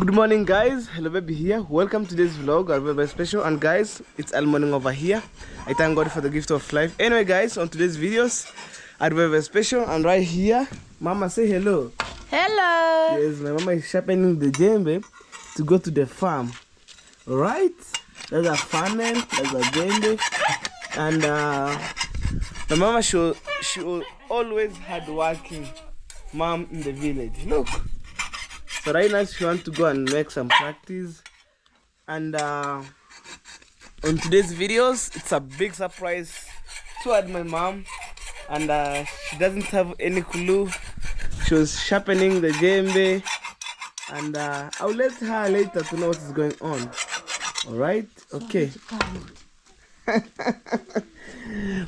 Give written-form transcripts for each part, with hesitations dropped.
Good morning, guys. Hello baby here. Welcome to this vlog, our very special. And guys, it's all morning over here. I thank God for the gift of life. Anyway guys, on today's videos, our very special, and right here, mama say hello. Hello. Yes, my mama is sharpening the djembe to go to the farm. Alright, there's a funnel, there's a djembe, and my mama she was always hardworking mom in the village. Look. So right now she wants to go and make some practice, and on today's videos it's a big surprise toward my mom, and she doesn't have any clue. She was sharpening the djembe, and I'll let her later to know what is going on. All right, okay.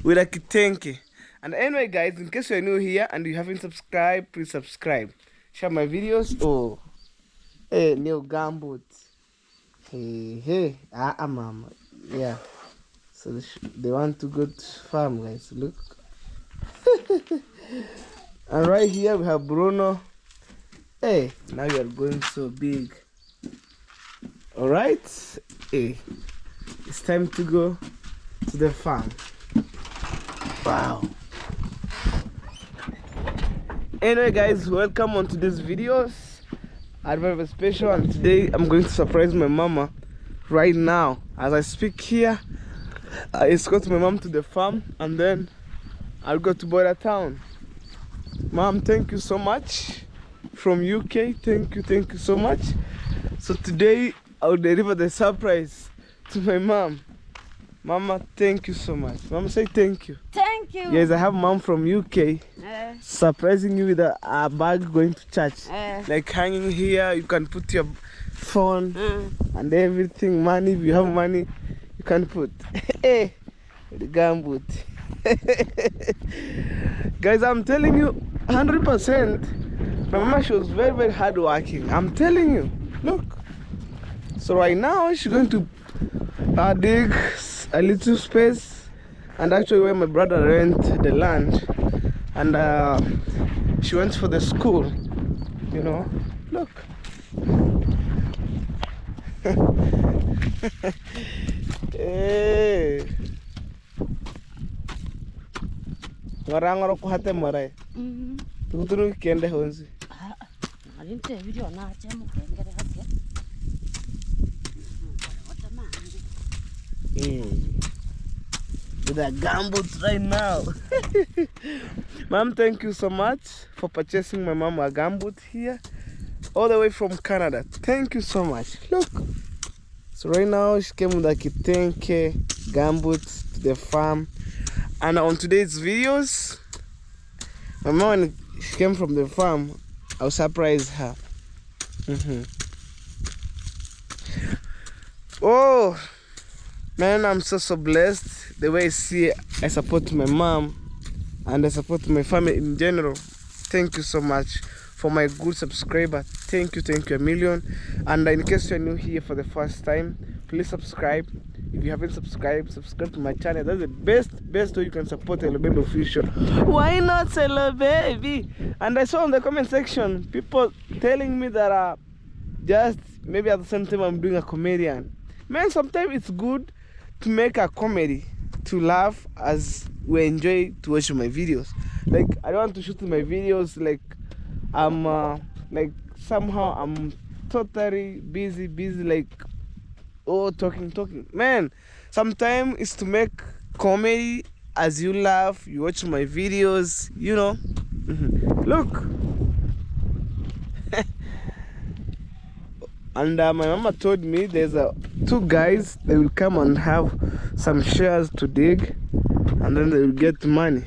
With a kitenke. And anyway guys, in case you're new here and you haven't subscribed, please subscribe. Share my videos. Oh, hey, new gambut. Hey, mama. Yeah. So they want to go to farm, guys. Look. And right here we have Bruno. Hey, now you are going so big. All right. Hey, it's time to go to the farm. Wow. Anyway guys, welcome on to these videos. I'm very special, and today I'm going to surprise my mama right now as I speak here. I escort my mom to the farm, and then I'll go to border town. Mom, thank you so much from UK. Thank you so much. So today I'll deliver the surprise to my mom. Mama, thank you so much. Mama, say thank you. Thank you. Yes, I have mom from UK surprising you with a bag going to church. Like hanging here, you can put your phone and everything. Money, if you have money, you can put. Hey, the gambut. Guys, I'm telling you, 100%. My mama, she was very hardworking. I'm telling you. Look. So right now, she's going to dig a little space, and actually where my brother rent the land, and she went for the school, you know. Look. Hey. Ngarangaro ko hate maray. Tuturu kende honzi. Alinte video na chemo kengere hake. With a gambut right now. Mom, thank you so much for purchasing my mom a gambut here, all the way from Canada. Thank you so much. Look. So right now she came with a kitenke gambut to the farm, and on today's videos, my mom, when she came from the farm, I'll surprise her. Oh man, I'm so blessed the way I support my mom and I support my family in general. Thank you so much for my good subscriber. Thank you a million. And in case you're new here for the first time, please subscribe. If you haven't subscribed, subscribe to my channel. That's the best way you can support Hello Baby Official. Why not Hello Baby? And I saw in the comment section people telling me that just maybe at the same time I'm doing a comedian. Man, sometimes it's good to make a comedy to laugh as we enjoy to watch my videos. Like I don't want to shoot my videos like I'm like somehow I'm totally busy like talking. Man, sometimes it's to make comedy as you laugh, you watch my videos, you know. Look. And my mama told me there's two guys, they will come and have some shares to dig, and then they will get money.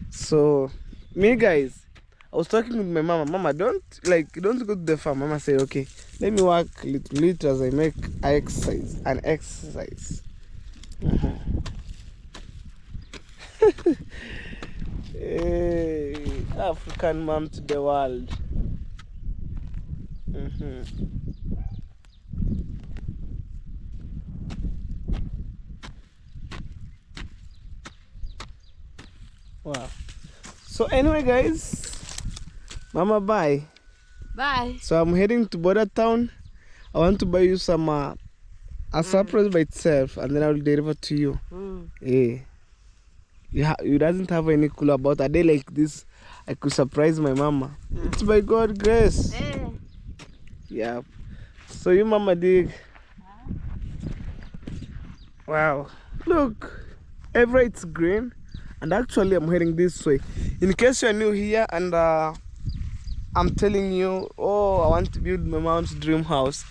So me guys, I was talking with my mama, don't go to the farm. Mama said, okay, let me work little as I make an exercise. Hey, African mom to the world. Wow. So anyway guys, mama, bye. Bye. So I'm heading to border town I want to buy you some a surprise by itself, and then I will deliver to you. Yeah. You doesn't have any clue about a day like this. I could surprise my mama. It's by God's grace. Yeah. So you mama dig. Wow. Look, everywhere it's green. And actually I'm heading this way. In case you're new here and I'm telling you, oh, I want to build my mom's dream house.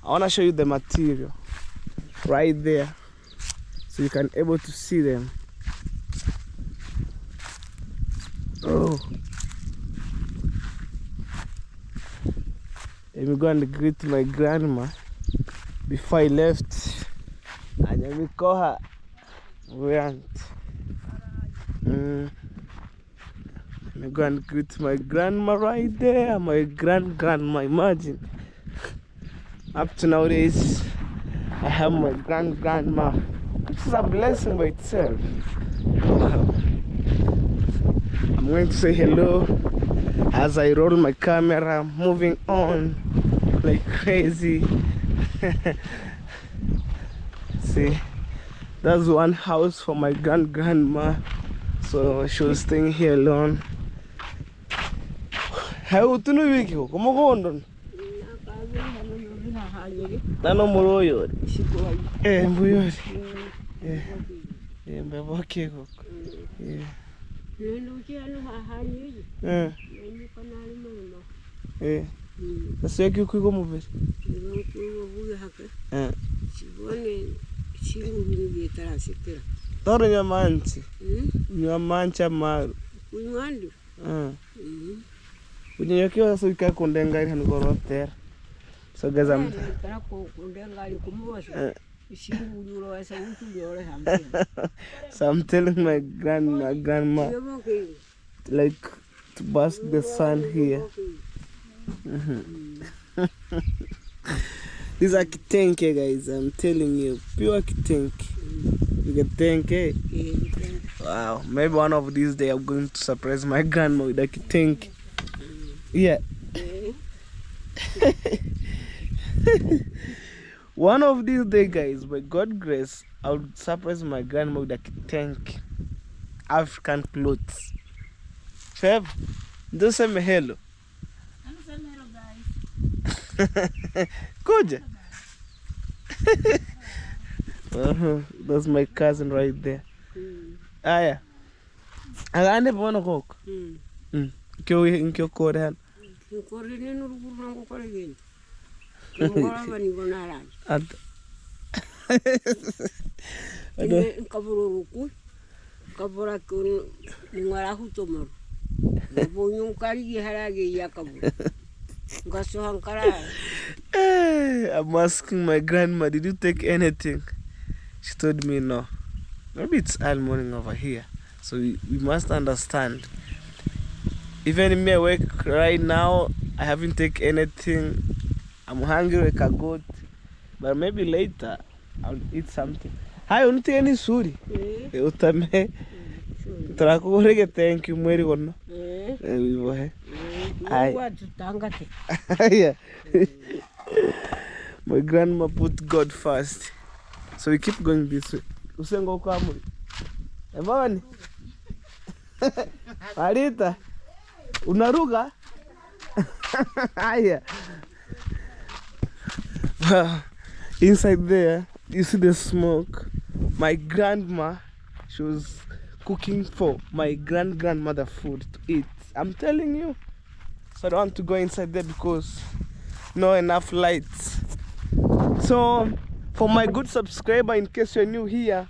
I want to show you the material right there, so you can able to see them. Oh, let me go and greet my grandma before I left. And let me call her. Let me go and greet my grandma right there. My grandma, imagine. Up to nowadays, I have my grandma, which is a blessing by itself. Wow. I'm going to say hello as I roll my camera, moving on like crazy. See, that's one house for my grandma, so she was staying here alone. How do you know? Come on. Nano muroyo. Mbuyori. Mbabake koko. Sasa yaki uko mubiri. Toro nyamanchi. Nyamancha maru. Kunywandu. Kunyakiwa sasa ikakondenga hano goroter. So guys, so I'm telling my grandma like to bask the sun here. This is a kitenke, guys. I'm telling you, pure kitenke. You can think, wow. Maybe one of these days I'm going to surprise my grandma with a kitenke. Yeah. One of these days, guys, by God's grace, I would surprise my grandma with a tank African clothes. Feb, just say me hello. I'm saying hello, guys. Good. That's my cousin right there. Ah, yeah. I never want to cook. Kyo Korean. I'm asking my grandma, did you take anything? She told me no. Maybe it's early morning over here, so we must understand. Even me awake right now, I haven't taken anything. I'm hungry like a goat, but maybe later I'll eat something. Hi, you take any suri? Utame. Trakurege thank you very much. Yeah. My grandma put God first, so we keep going this way. Usengo kamuri. Ebani. Arita. Unaruga? Yeah. Well, inside there, you see the smoke. My grandma, she was cooking for my grandmother food to eat. I'm telling you. So I don't want to go inside there because no enough lights. So for my good subscriber, in case you're new here,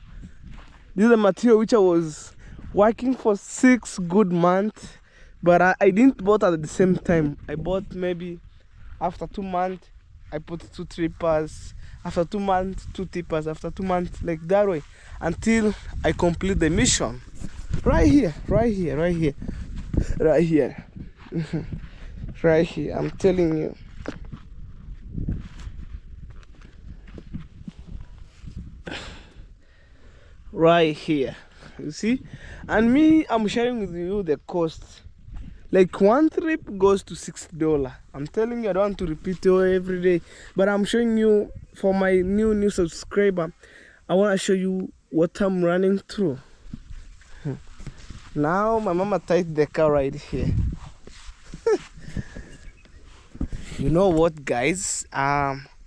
this is the material which I was working for 6 good months, but I didn't bought at the same time. I bought maybe after 2 months, I put 2 trippers. After 2 months, 2 tippers. After 2 months, like that way, until I complete the mission. Right here, right here, right here, right here, right here. I'm telling you. Right here, you see. And me, I'm sharing with you the cost. Like one trip goes to $60. I'm telling you, I don't want to repeat it every day, but I'm showing you for my new subscriber. I want to show you what I'm running through. Now my mama tied the car right here. You know what, guys?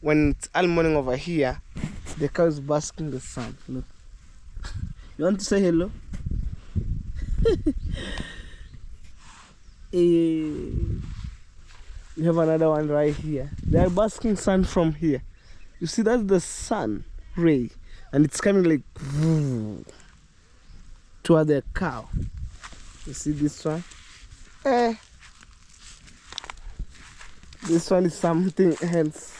When it's early morning over here, the cow is basking the sun. Look. You want to say hello? We have another one right here. They are basking sun from here. You see, that's the sun ray, and it's coming like toward the cow. You see this one? This one is something else.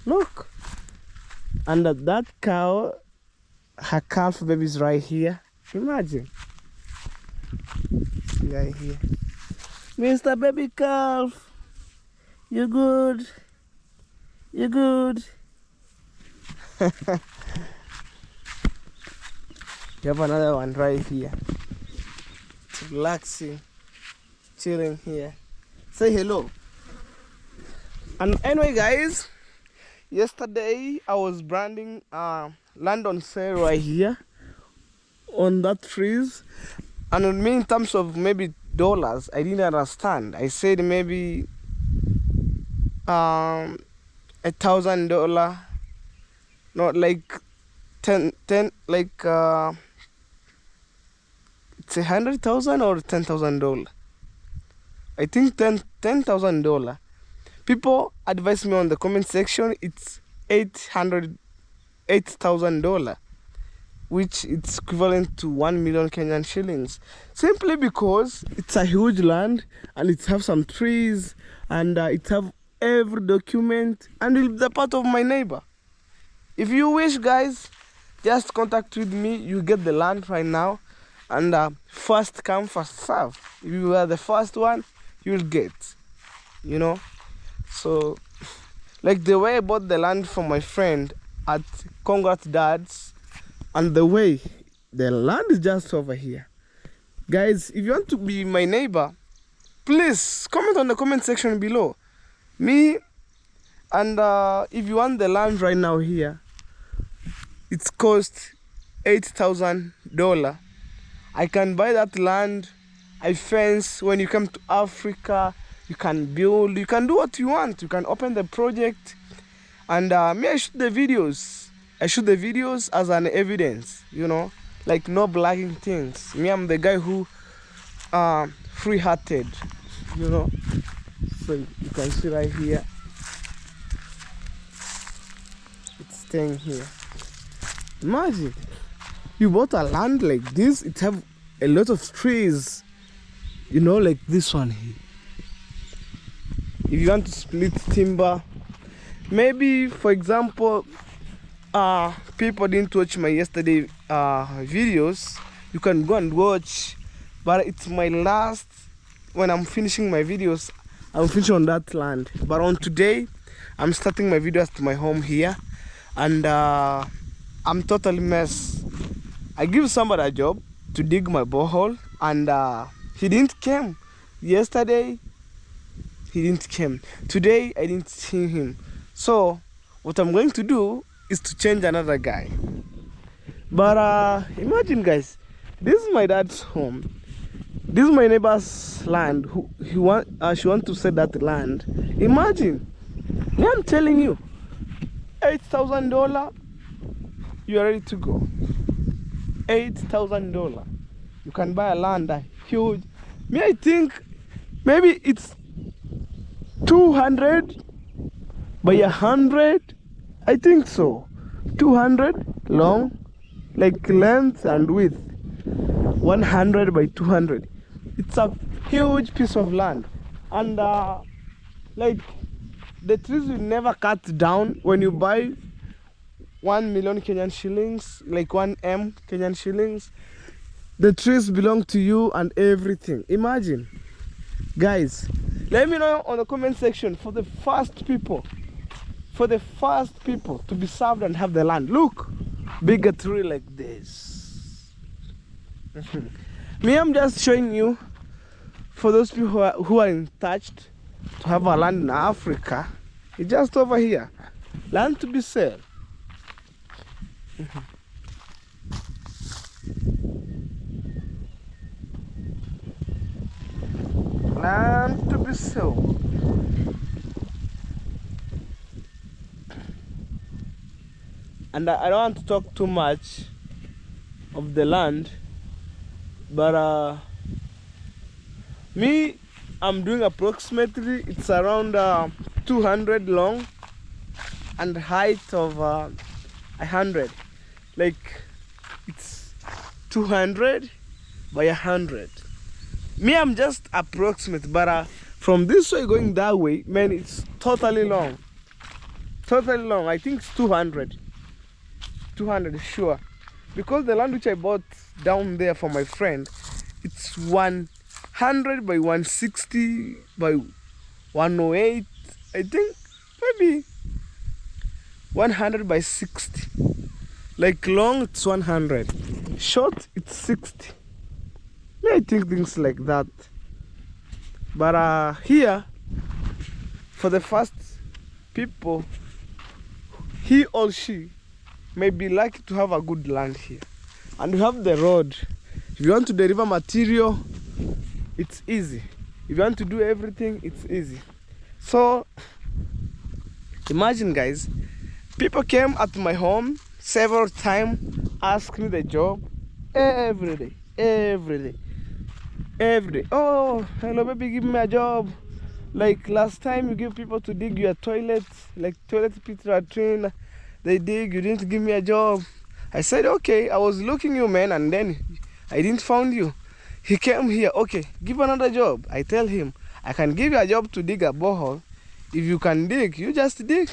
Look, and that cow, her calf baby is right here. Imagine. Right here. Mr. Baby Calf, you good? You good? You have another one right here. It's relaxing, chilling here. Say hello. And anyway, guys, yesterday I was branding land on sale right here on that trees, and on me in terms of maybe dollars, I didn't understand. I said maybe $1,000, not like 10 like it's 100,000 or $10,000. I think $10,000. People advise me on the comment section it's $8,000, which it's equivalent to 1 million Kenyan shillings. Simply because it's a huge land and it have some trees and it have every document and it's the part of my neighbor. If you wish, guys, just contact with me. You get the land right now, and first come, first serve. If you are the first one, you'll get, you know. So like the way I bought the land from my friend at Congrats Dads, and the way the land is just over here. Guys, if you want to be my neighbor, please comment on the comment section below. Me, and if you want the land right now here, it's cost $8,000. I can buy that land. I fence. When you come to Africa, you can build, you can do what you want. You can open the project, and me, I shoot the videos. I shoot the videos as an evidence, you know, like no blagging things. Me, I'm the guy who free-hearted, you know. So you can see right here, it's staying here. Imagine you bought a land like this. It have a lot of trees, you know, like this one here. If you want to split timber, maybe for example, people didn't watch my yesterday videos, you can go and watch, but it's my last. When I'm finishing my videos, I'm finishing on that land, but on today I'm starting my videos at my home here, and I'm totally mess. I give somebody a job to dig my borehole, and he didn't come. Yesterday he didn't come. Today I didn't see him. So what I'm going to do is to change another guy. But imagine, guys, this is my dad's home. This is my neighbor's land. She want to sell that land. Imagine. Yeah, I'm telling you, $8,000. You are ready to go. $8,000. You can buy a land huge. Me, I think maybe it's 200 by 100. I think so. 200 long, like length and width. 100 by 200. It's a huge piece of land, and like the trees will never cut down. When you buy 1 million Kenyan shillings, like 1M Kenyan shillings, the trees belong to you and everything. Imagine, guys. Let me know on the comment section for the first people to be served and have the land. Look, bigger tree like this. Me, I'm just showing you for those people who are in touch to have a land in Africa, it's just over here. Land to be sold. Land to be sold. And I don't want to talk too much of the land, but me, I'm doing approximately, it's around 200 long and height of 100. Like, it's 200 by 100. Me, I'm just approximate, but from this way going that way, man, it's totally long. Totally long. I think it's 200. 200 sure, because the land which I bought down there for my friend, it's 100 by 160 by 108. I think maybe 100 by 60. Like long it's 100, short it's 60. I think things like that. But here, for the first people, he or she may be lucky to have a good land here. And we have the road. If you want to deliver material, it's easy. If you want to do everything, it's easy. So imagine, guys, people came at my home several times, asked me the job every day. Oh, hello baby, give me a job. Like last time you give people to dig your toilets, like toilet pit latrine, they dig, you didn't give me a job. I said, okay, I was looking you, man, and then I didn't find you. He came here, okay, give another job. I tell him, I can give you a job to dig a borehole. If you can dig, you just dig.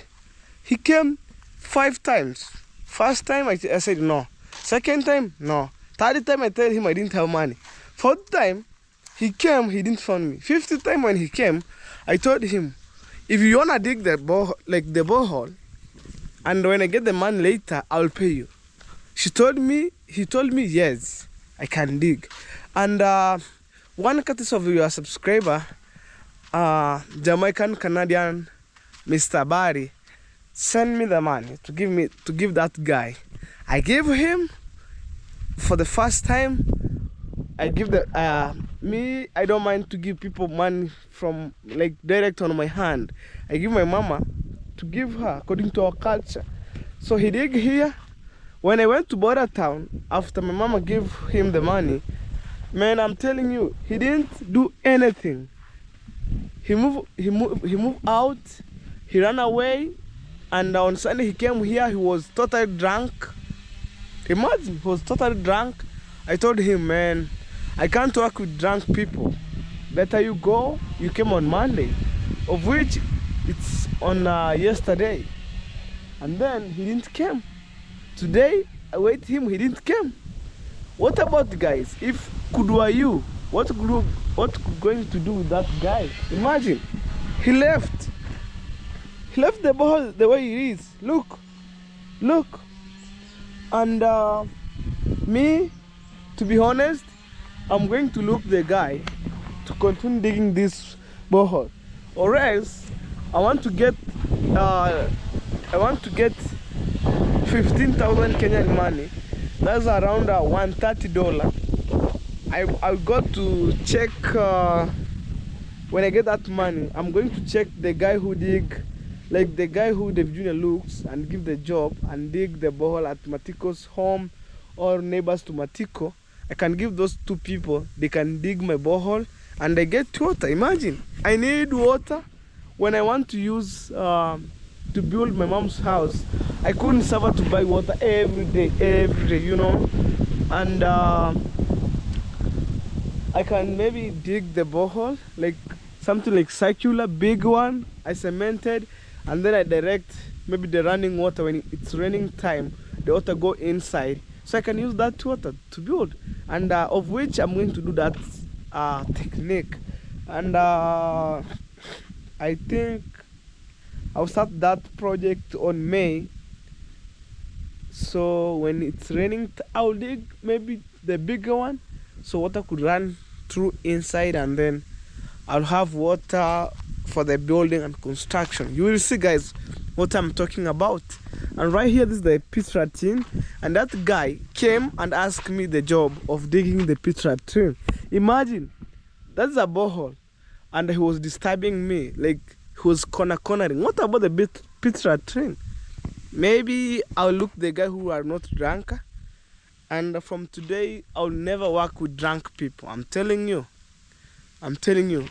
He came 5 times. First time, I said no. Second time, no. Third time, I tell him I didn't have money. Fourth time, he came, he didn't find me. Fifth time when he came, I told him, if you wanna dig the borehole, and when I get the money later, I'll pay you. He told me, yes, I can dig. And one courtesy of your subscriber, Jamaican Canadian Mr. Barry, send me the money to give that guy. I gave him for the first time. I give me, I don't mind to give people money from like direct on my hand. I give my mama to give her according to our culture. So he dig here. When I went to border town, after my mama gave him the money, man, I'm telling you, he didn't do anything. He moved out, he ran away, and on Sunday he came here, he was totally drunk. Imagine, he was totally drunk. I told him, man, I can't work with drunk people. Better you go. You came on Monday, of which it's on yesterday. And then he didn't come. Today, I wait him, he didn't come. What about guys? If could were you, what going to do with that guy? Imagine, he left. He left the ball the way it is. Look. And me, to be honest, I'm going to look the guy to continue digging this borehole, or else I want to get 15,000 Kenyan money. That's around $130. I got to check when I get that money. I'm going to check the guy who dig, like the guy who Dave Jr. looks and give the job and dig the borehole at Matiko's home or neighbors to Matiko. I can give those 2 people, they can dig my borehole and I get water. Imagine, I need water when I want to use to build my mom's house. I couldn't suffer to buy water every day, you know. And I can maybe dig the borehole, like something like circular, big one. I cemented, and then I direct maybe the running water when it's raining time. The water go inside, so I can use that water to build. And of which I'm going to do that technique. And I think I'll start that project on May. So when it's raining, I'll dig maybe the bigger one, so water could run through inside, and then I'll have water for the building and construction. You will see, guys, what I'm talking about. And right here, this is the pit latrine, and that guy came and asked me the job of digging the pit latrine. Imagine, that's a borehole, and he was disturbing me, like he was cornering. What about the pit latrine? Maybe I'll look the guy who are not drunk, and from today I'll never work with drunk people. I'm telling you.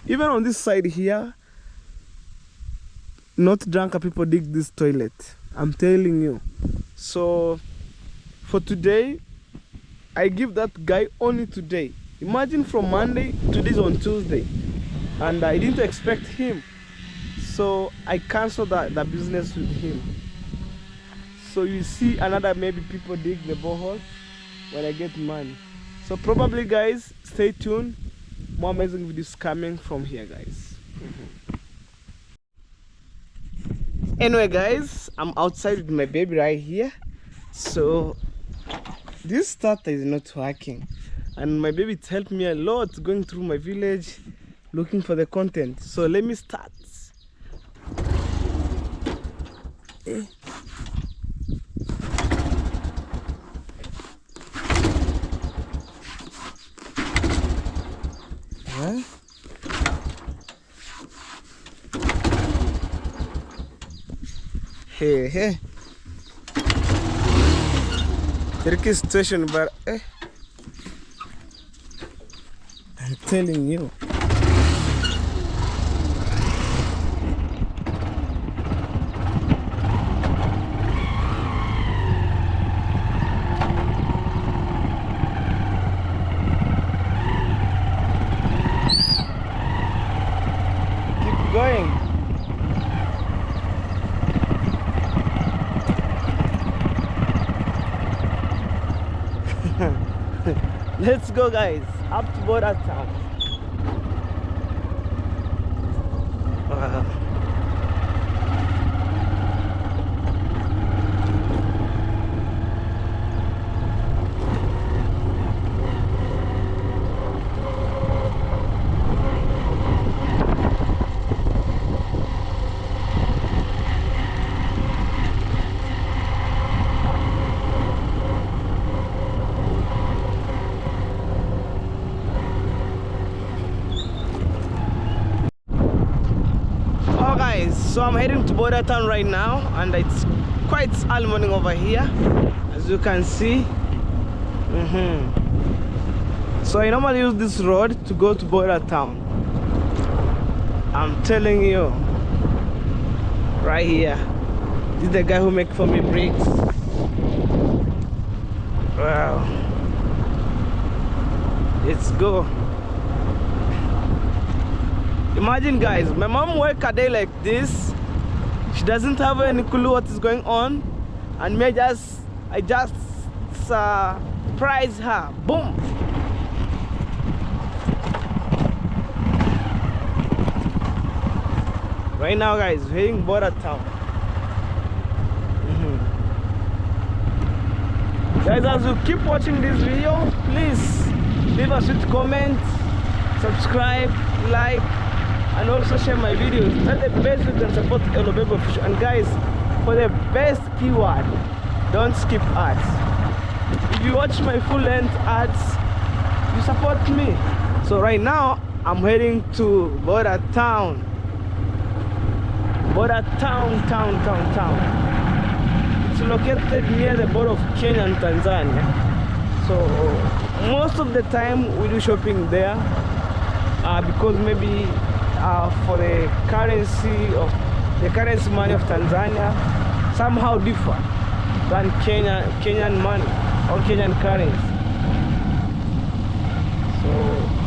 Even on this side here, not drunk people dig this toilet. I'm telling you. So for today, I give that guy only today. Imagine from Monday to this on Tuesday, and I didn't expect him, so I canceled the business with him. So you see another maybe people dig the borehole when I get money. So probably, guys, stay tuned. More amazing videos coming from here, guys. Anyway, guys, I'm outside with my baby right here. So this starter is not working, and my baby helped me a lot going through my village looking for the content. So let me start. Hey. Tricky situation, but I'm telling you. Keep going. Let's go, guys, up to border town. So I'm heading to border town right now, and it's quite early morning over here, as you can see. So I normally use this road to go to border town. I'm telling you, right here, this is the guy who make for me bricks. Wow, let's go. Imagine, guys, my mom work a day like this. She doesn't have any clue what is going on, and I just surprise her. Boom. Right now, guys, we're heading border town. Guys, as you keep watching this video, please leave a sweet comment, subscribe, like, and also share my videos. That's the best way to support Hello Baby Official. And guys, for the best keyword, don't skip ads. If you watch my full length ads, you support me. So right now, I'm heading to border town. Border town. It's located near the border of Kenya and Tanzania. So most of the time we do shopping there, because maybe for the currency money of Tanzania somehow differ than Kenyan money or Kenyan currency. So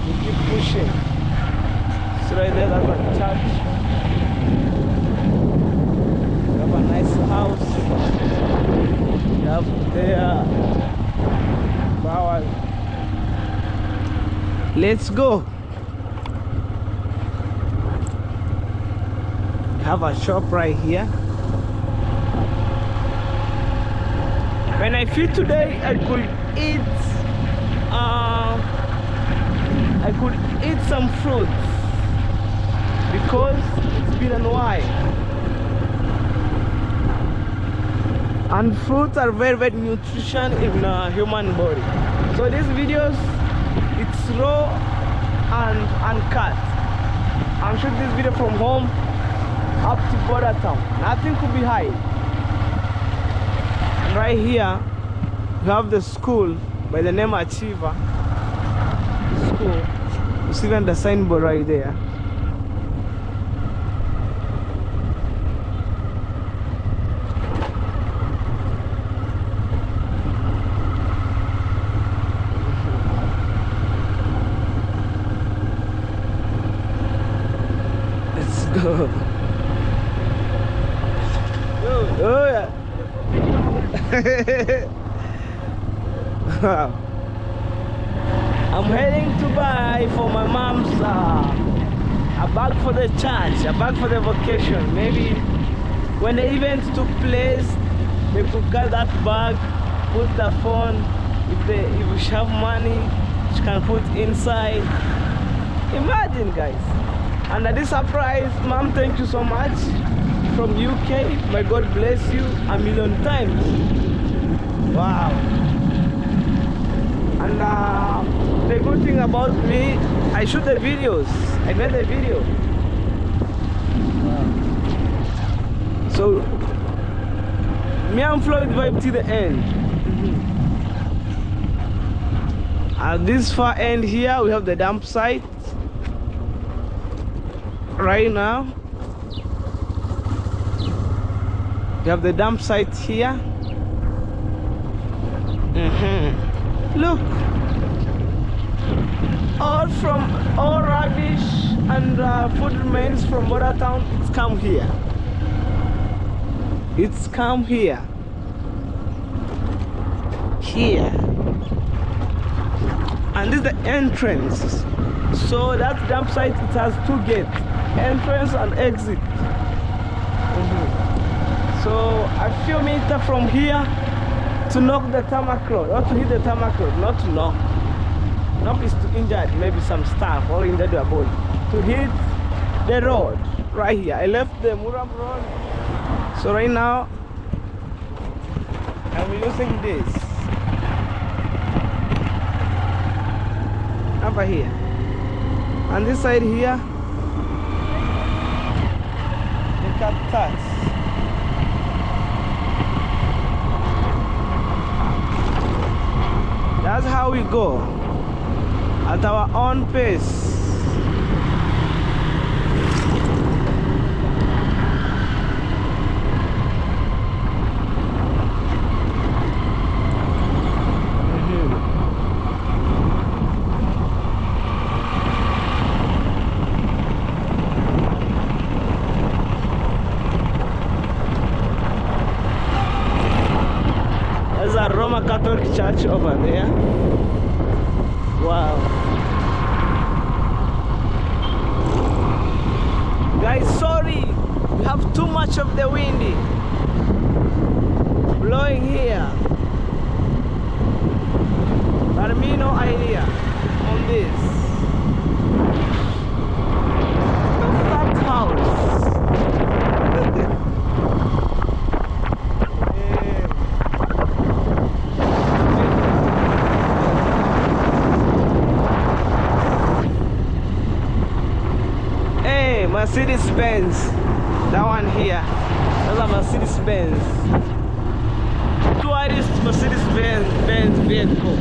we keep pushing. So right there, that's a church. We have a nice house. We have there flowers. Let's go. Have a shop right here. When I feel today, I could eat some fruits. because it's been a while. And fruits are very, very nutrition in the human body. So these videos, it's raw and uncut. I'm shooting this video from home up to border town. Nothing could be high. And right here, we have the school by the name Achiever School. You see even the signboard right there. Let's go. Oh yeah. I'm heading to buy for my mom's a bag for the church, a bag for the vacation. Maybe when the event took place, they could get that bag, put the phone. If she have money, she can put inside. Imagine, guys. And this surprise, Mom, thank you so much. From UK, may God bless you a million times. Wow. And the good thing about me, I shoot the videos. I made the video. Wow. So, me and Floyd vibe to the end. At this far end here, we have the dump site. Right now, we have the dump site here. Look, all rubbish and food remains from border town. It's come here. It's come here. Here. And this is the entrance. So that dump site, it has two gates, entrance and exit. So a few meters from here to knock the tarmac road, or to hit the tarmac road, not to knock. Knock is to injure maybe some stuff or injure your body. To hit the road right here. I left the Muram road. So right now I'm using this over here. And this side here, the cactus. That's how we go, at our own pace. There's a Roman Catholic church over there. Wow. Guys, sorry, we have too much of the wind blowing here. But me no idea on this. Look at that house. Mercedes-Benz, that one here, that's a Mercedes-Benz. Tourist Mercedes-Benz vehicle.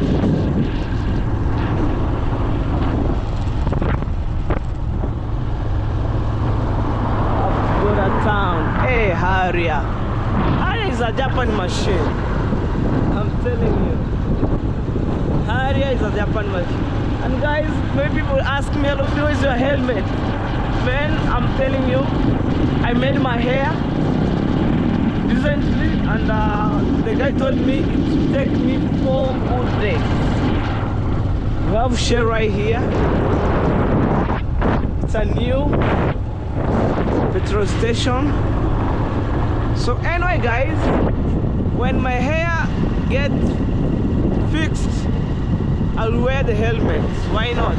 Go to town. Hey, Harrier. Harrier is a Japan machine. I'm telling you. Harrier is a Japan machine. And guys, many people ask me, where is your helmet? Man, I'm telling you, I made my hair recently, and the guy told me it will take me 4 good days. We have share right here. It's a new petrol station. So anyway, guys, when my hair gets fixed, I'll wear the helmet. Why not?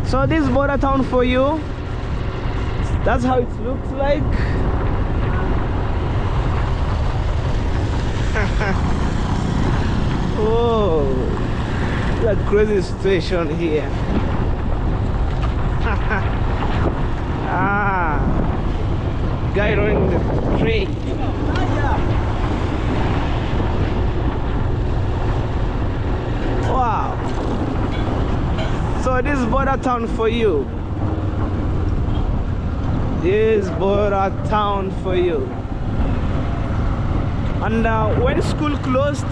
So this is border town for you. That's how it looks like. Oh, what a crazy situation here. Ah, guy running the train. Wow. So this is border town for you. This border town for you. And when school closed,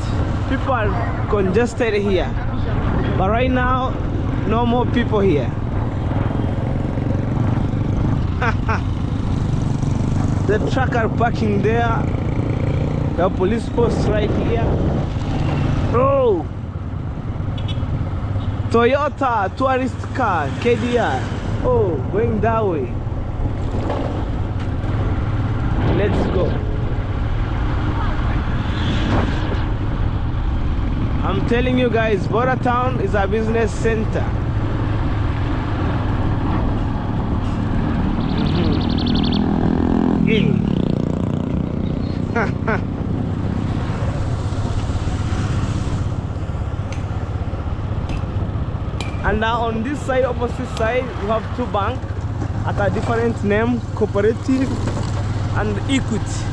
people are congested here. But right now, no more people here. The truck are parking there. The police post right here. Oh, Toyota tourist car, KDR. Oh, going that way. Let's go. I'm telling you guys, border town is a business center. And now on this side, opposite side, you have two banks at a different name, Cooperative and Equity.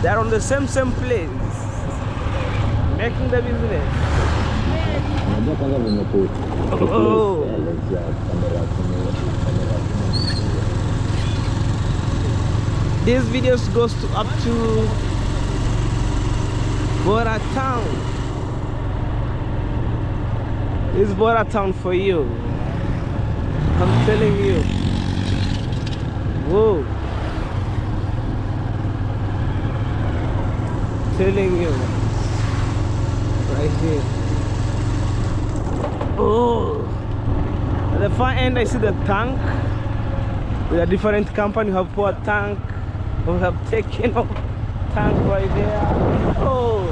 They are on the same place, making the business. Oh. This videos goes to up to border town. This is border town for you. I'm telling you. Whoa. Telling you. Right here. Oh. At the far end I see the tank. With a different company. We have poor tank. We have taken off tank right there. Oh.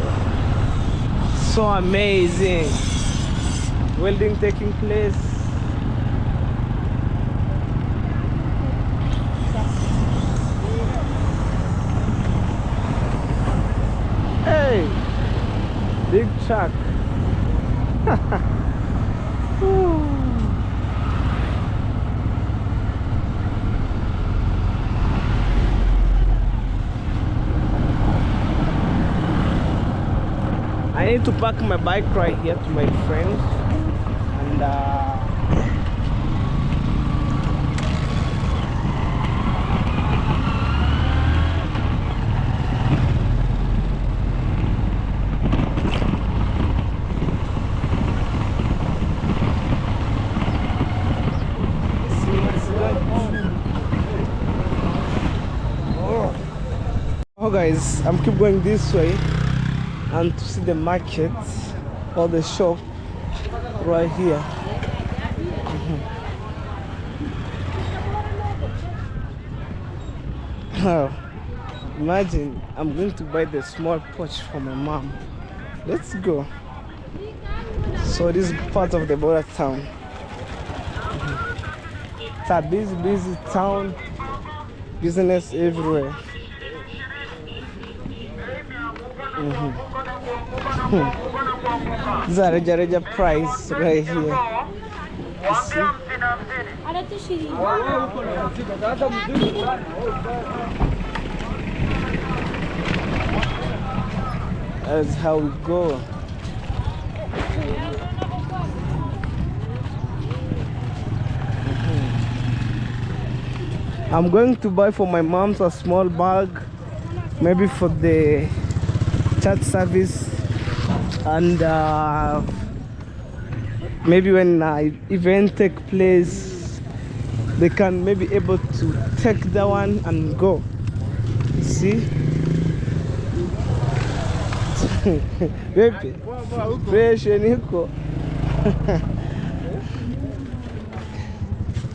So amazing. Welding taking place. Hey, big truck. I need to park my bike right here to my friends. And oh guys, I'm keep going this way and to see the market or the shop right here. Oh, imagine I'm going to buy the small pouch for my mom. Let's go. So this is part of the border town. It's a busy town, business everywhere. This is a Reja price right here. That's how we go. I'm going to buy for my mom's a small bag, maybe for the church service, and maybe when event take place, they can maybe able to take that one and go. See? Baby, fresh and equal.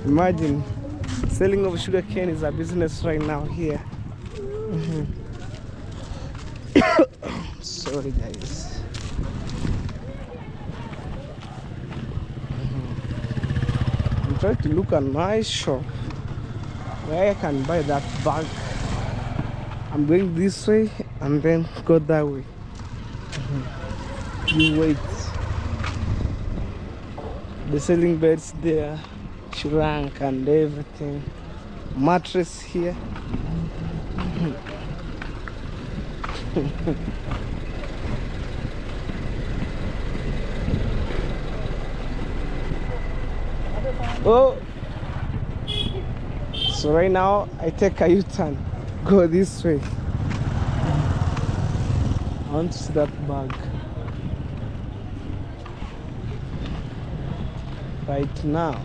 Imagine selling of sugar cane is a business right now here. Sorry guys. I'm trying to look at my shop. where I can buy that bag. I'm going this way and then go that way. You wait. The selling beds there, shrunk and everything. Mattress here. Oh, so right now I take a U-turn, go this way. I want to see that bag right now.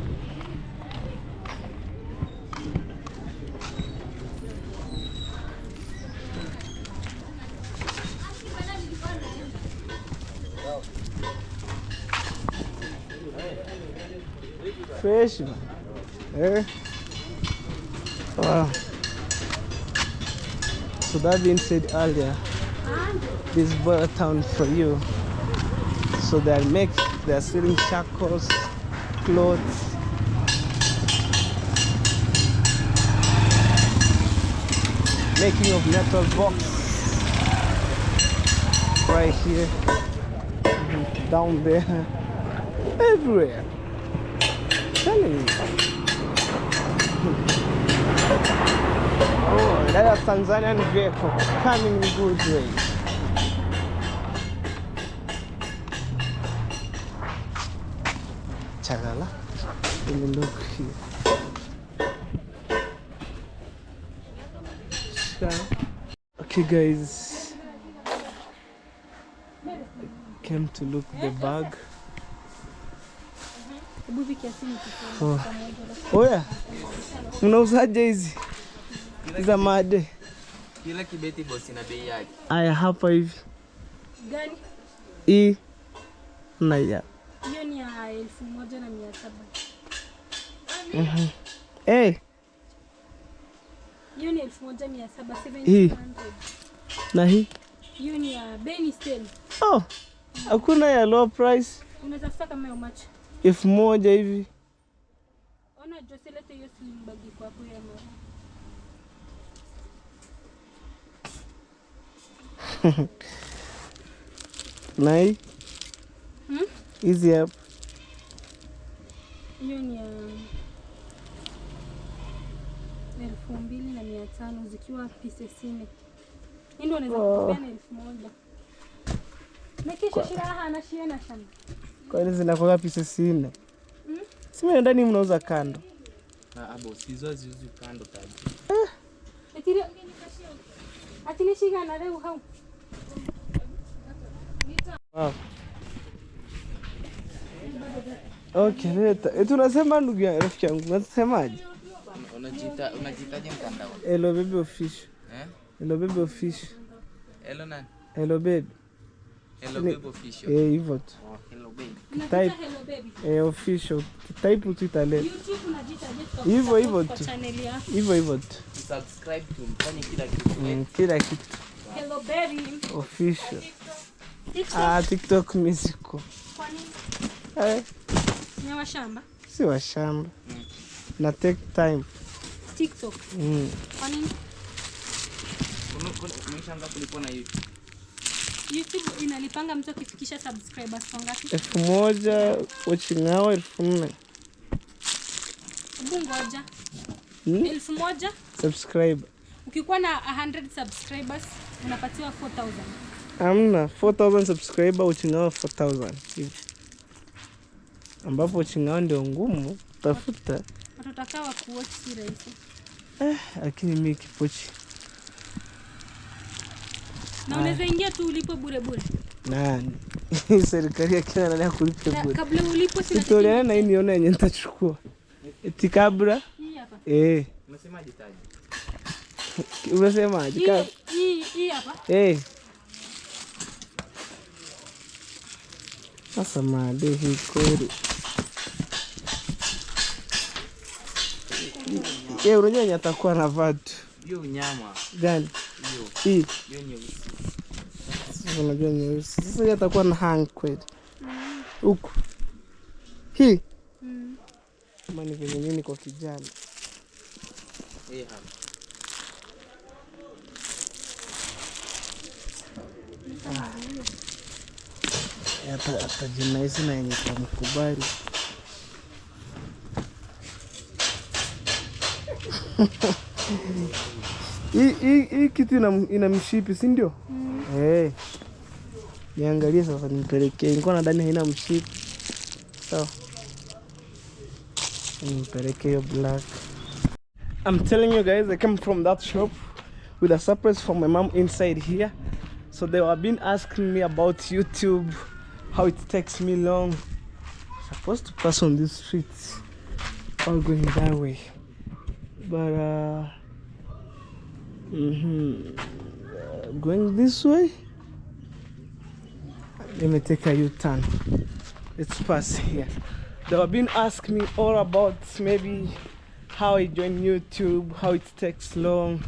Fresh, man. Eh? Wow. So that being said earlier, this border town for you. So they're selling shackles, clothes, making of metal box right here, down there, everywhere. Telling you. Oh, that is Tanzanian vehicle coming in good way. Chagala. Let me look here. Okay guys, I came to look the bag. Oh yeah. Mnauzaje hizi? Za made. Kila kibeti bosi na bei yake. Aya hapa hivi. Gani? Hii na ya. Hiyo ni ya 1700. Eh. Hiyo ni 1700. Hii. Na hii? Hiyo ni ya Benny Stell. Oh. Hakuna ya low price. Unatafuta kama how much? 1000 hivi. Ona Joselete hiyo slim bag kwa hapo ya mama. Na hii? Hizi hapa. Hiyo ni ya 2500 zikiwa pieces 4. Ndio unaweza kupea na 1000. Na kisha shiraha na shiena sana. Kwa nini zinakuwa pieces 4? Sima ndani mnauza kando. Abo sizo ziuzi kando taji. Etire atini shiga na leo hau. Wow. Okay, leta. Tunasema ndugu yangu rafiki yangu, unasemaje? Unajitaje mtandao? Hello baby official. Hello baby official. Hello nani? Hello baby. Hello baby official. Hivyo tu. Hello baby. Type hello baby. Official. Type tu italeta. YouTube unajitaje kwa Hivyo tu. channel yako. Hivyo tu. Subscribe to mfanye kila kitu. Kila kitu. Hello baby. Official. TikTok. TikTok music. Kwa nini? Ni wa shamba? Si wa shamba. Na take time. TikTok. Kwa nini? Umeshanga kulipo na YouTube. YouTube inalipanga mtu akifikisha subscribers wangapi? 1000 watching hour 4000. Ngoja. 1000 subscriber. Ukikuwa na 100 subscribers unapatiwa 4000. Amna 4000 subscriber watching hour 4000. Ambapo watching hour ndio ngumu tafuta. Watataka kuwatch si rahisi. Lakini mimi kipochi. Na unaweza ingia tu ulipo bure bure. Nani? Serikali ya Kenya nani akulipe bure? Kabla ulipo sina. Tutoriana na hii niona yenye nitachukua. Eti kabla? Hii hapa. Unasemaje taji? Unasemaje? Hii hapa. Sasa made hii kweli. Unajua nyatakuwa na vatu. Hiyo nyama. Gani? Hiyo nyeusi. Unajua nyeusi. Sasa yatakuwa na hang kweli. Huku. Hii. Kama ni venye mimi kwa kijana. Hii hapa. Atajinaizi na yenye kamkubali. Hii kitu ina mshipi, si ndio? Eh. Niangalie sasa nimpelekee. Nilikuwa nadhani haina mshipi. So nimpelekee hiyo black. I'm telling you guys, I came from that shop with a surprise from my mom inside here. So they have been asking me about YouTube, how it takes me long. Supposed to pass on these streets, all going that way, but going this way. Let me take a U-turn. Let's pass here. They have been asking me all about maybe how I join YouTube, how it takes long,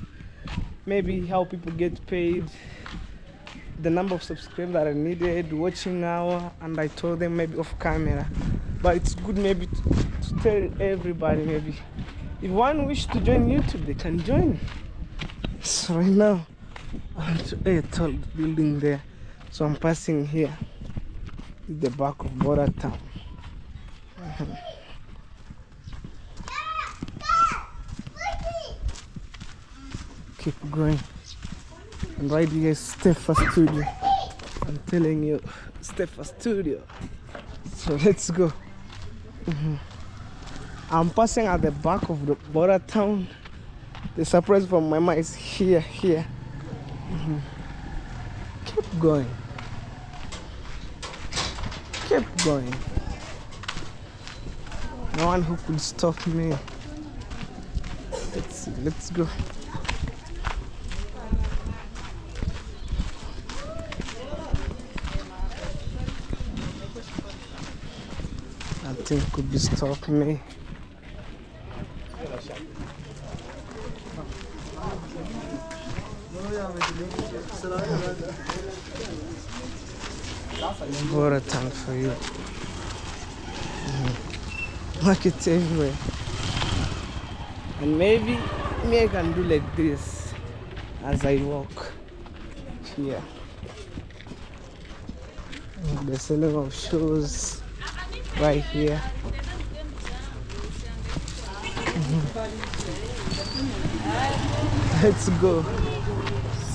maybe how people get paid, the number of subscribers that I needed, watching hour, and I told them maybe off camera. But it's good maybe to tell everybody, maybe if one wish to join YouTube, they can join. So right now I'm to a tall building there, so I'm passing here at the back of Border Town. Keep going, and right here is Stefa Studio. I'm telling you, Stefa Studio. So let's go. I'm passing at the back of the Border Town. The surprise from my mom is here. Keep going. Keep going. No one who could stop me. Let's see, let's go. Nothing could be stopping me. Border Town for you. Markets everywhere. And maybe I can do like this as I walk here. The selling of shoes right here. Let's go.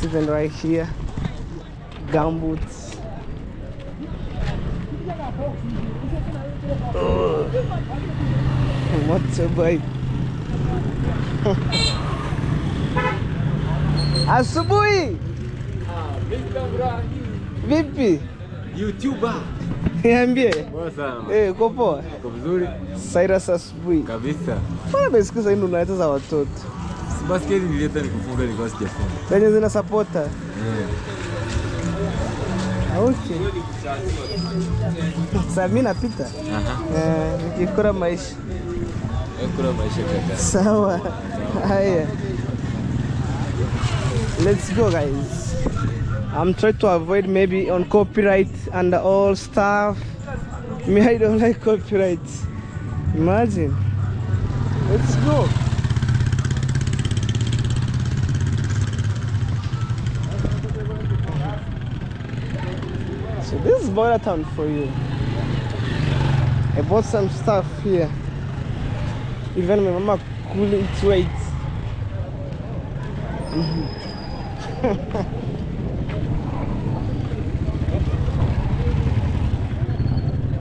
Sitting right here. Gumboots. Oh. Motorbike. Asubuhi. Vipi? YouTuber. Niambie. Poa sana. Uko poa? Uko vizuri? Cyrus asubuhi. Kabisa. Mbona basikiza hii ndo unaleta za watoto? Si basketi nilileta nikufunga nilikuwa sijafunga. Zenye zina supporta. Okay. Sasa mimi napita. Nikikora maisha. Nikikora maisha kaka. Sawa. Haya. Let's go guys. I'm trying to avoid maybe on copyright and all stuff. Me, I don't like copyright. Imagine. Let's go. So this is Border Town for you. I bought some stuff here. Even my mama couldn't wait.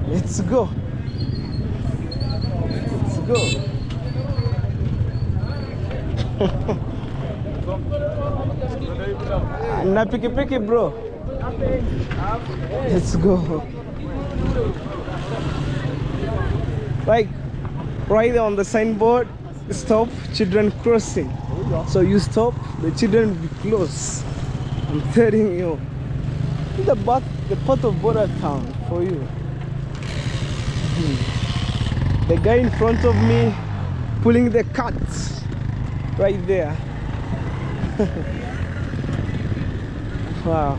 Let's go. Let's go. Na piki bro. Let's go. Like right there on the signboard, stop children crossing. So you stop, the children will be close. I'm telling you. The part of Border Town for you. The guy in front of me pulling the cart right there. Wow.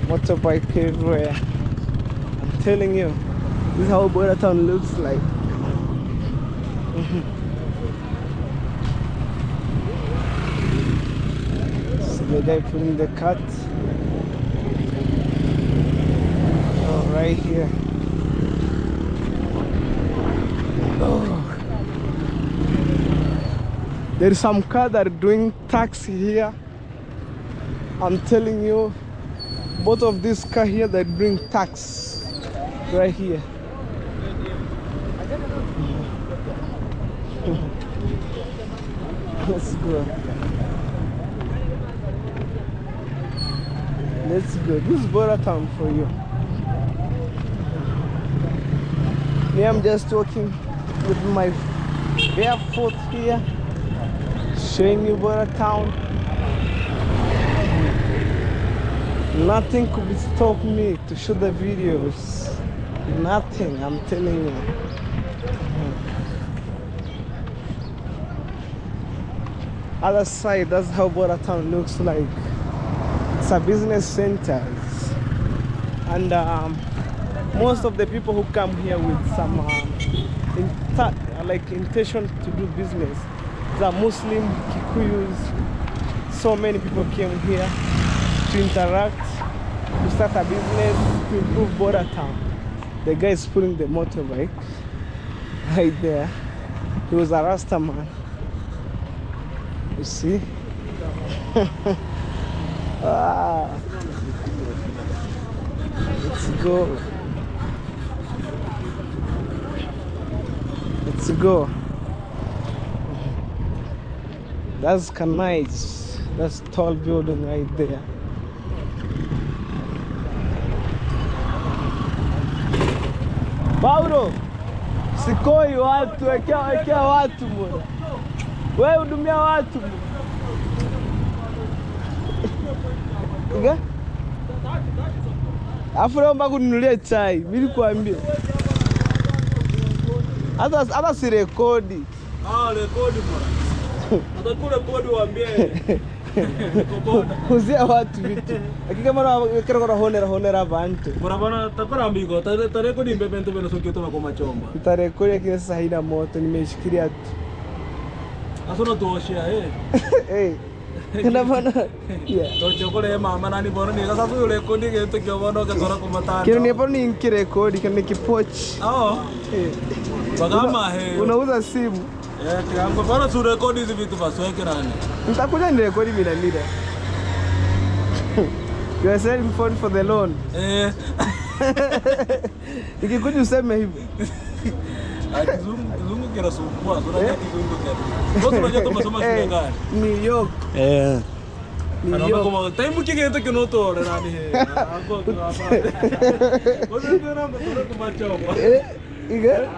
Motorbike everywhere. I'm telling you, this is how Border Town looks like. the guy putting the cut. Oh, right here. Oh. There is some car that are doing taxi here. I'm telling you, both of these cars here that bring tax right here. Let's go. Let's go. This is border town for you. Me, I'm just walking with my barefoot here, showing you border town. Nothing could stop me to shoot the videos. Nothing, I'm telling you. Other side, that's how border town looks like. It's a business center, and most of the people who come here with some intention to do business, the Muslim, Kikuyus. So many people came here to interact, to start a business, to improve border town. The guy is pulling the motorbike right there. He was a Rasta man. You see? Ah. Let's go. Let's go. That's nice. That's tall building right there. Paulo, sikoi watu, wekea watu bwana. Wewe hudumia watu. Nga? Afu leo mpaka kununulia chai, mimi kuambia. Hata si rekodi. Rekodi bwana. Atakula kodi waambie. Kuzia watu vitu. Hakika mara kero kora honera abantu. Bora bana takora amigo, tarekodi mbebento beno sokito na kwa machomba. Tarekodi yake sasa haina moto, nimeshikilia tu. Asona tuoshia Eh. Kana bana. Yeah. To chokole mama nani bora ni sasa tu rekodi geto kyo bana ka tora kwa matano. Kile ni bora ni kirekodi kana kipochi. Eh. Bagama Unauza simu. Kiango bana su rekodi hizi vitu basi weke nani. Nitakuja ni rekodi bila mida. You are selling phone for the loan. Ikikuja useme hivyo. Kizungu kira sumbua, tunajua kizungu kira. Bosi unajua tumasoma shule gani? New York. Anaomba kama time kigete kinotore nani he. Ako tu hapa. Bosi ndio namba tunachoma. Iga?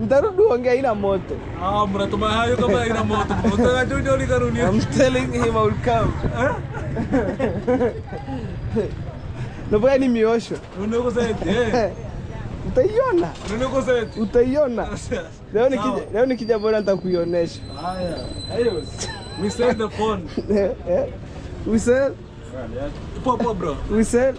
Ndarudi ongea ina moto. Mnatuma hayo kama ina moto. Utakajojo likarunia. I'm telling him I will come. Naboya ni miosho. Unako sasa Utaiona. Unako sasa Utaiona. Leo nikija bora nitakuionesha. Haya. Ayo. We sell the phone. We sell? Popo bro. We sell?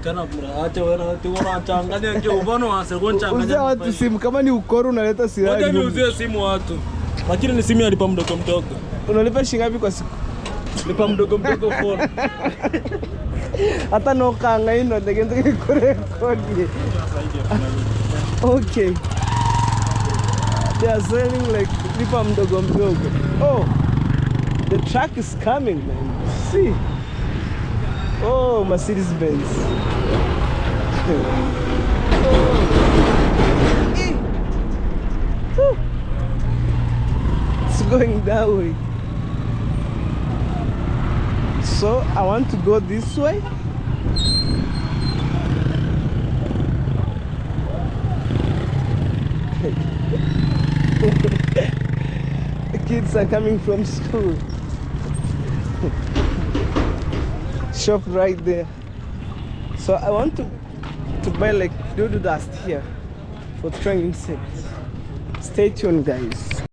Kana bro, acha wewe tuona changanya nje ubano wa sekonda changanya. Uzia watu simu kama ni ukoro unaleta silaha. Ngoja niuzie simu watu. Lakini ni simu alipa mdogo mdogo. Unalipa shilingi ngapi kwa siku? Lipa mdogo mdogo phone. Hata nokanga ino ndegende kurekodi. Okay. They are selling like lipa mdogo mdogo. Oh. The truck is coming, man. See. Oh, Mercedes Benz. It's going that way. So I want to go this way. The kids are coming from school. Shop right there. So I want to buy like doodoo dust here for trying insects. Stay tuned, guys.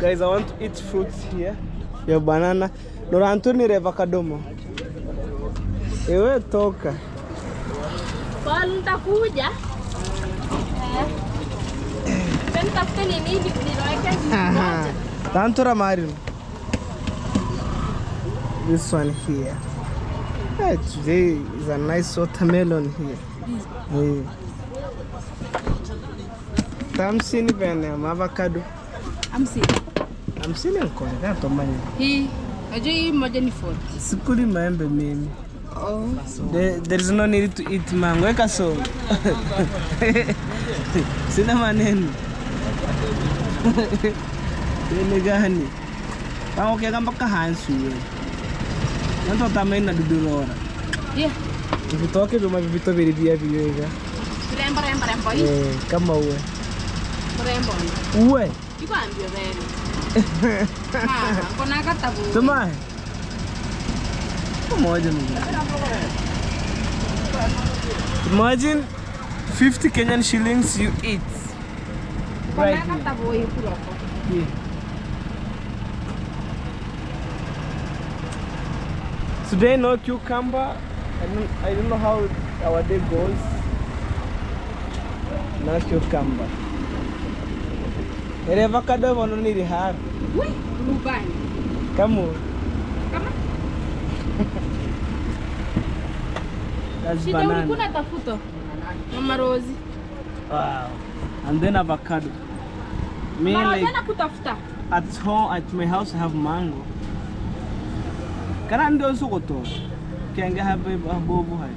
Guys, I want to eat fruits here. Your banana. Norantoni revakadomo. Ewe toka. Paul nitakuja. Tafute nini niloweka moja. Tantura Mario. This one here. Hey, today is a nice watermelon here. Hey. Tamsini bene avocado. Amsini nkole kato manya. Hii, aje hii moja ni 40. Sikuli maembe mimi. Oh. There is no need to eat mango. Eka so. Sina maneno. Ini gani? Kau kaya mpaka hansu wewe. Nanto tamena dudurora. Yeah. Vitoke vya mavito vilivia viwega. Rembo hii. Kama uwe. Rembo. Uwe. Iko ambio vile. Kona katabu. Tuma. Moja mimi. Imagine 50 Kenyan shillings you eat. Right. Yeah. Today no cucumber. I don't know how our day goes. No cucumber. Ere avocado wano ni rihar. Ui, rubani. Kamu. Kama? That's Shida banana. ulikuwa tafuto. Mama Rosie. Wow. And then avocado. Me Mama like sana kutafuta. at home at my house I have mango. Kana ndio sokoto. Kianga have abovu hai.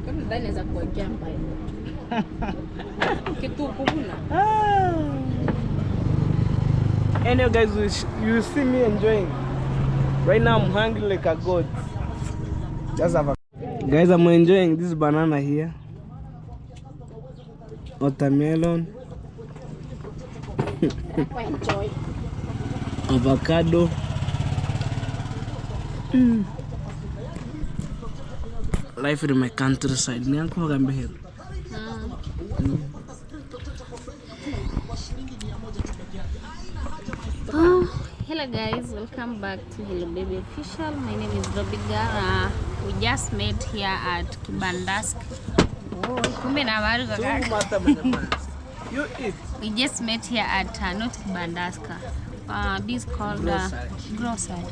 Kama ndani naweza kuwekea mbaya. Kitu kubuna. Anyway guys, you see me enjoying. Right now I'm hungry like a goat. Just have a guys, I'm enjoying this banana here. Watermelon. Enjoy. Avocado. Life in my countryside. Nianko gambe here. Hello guys, welcome back to Hello Baby Official. My name is Robiga. We just met here at Kibandask. Kumbe na waru kaka. You eat. We just met here at not Kibandaska. This is called grocery.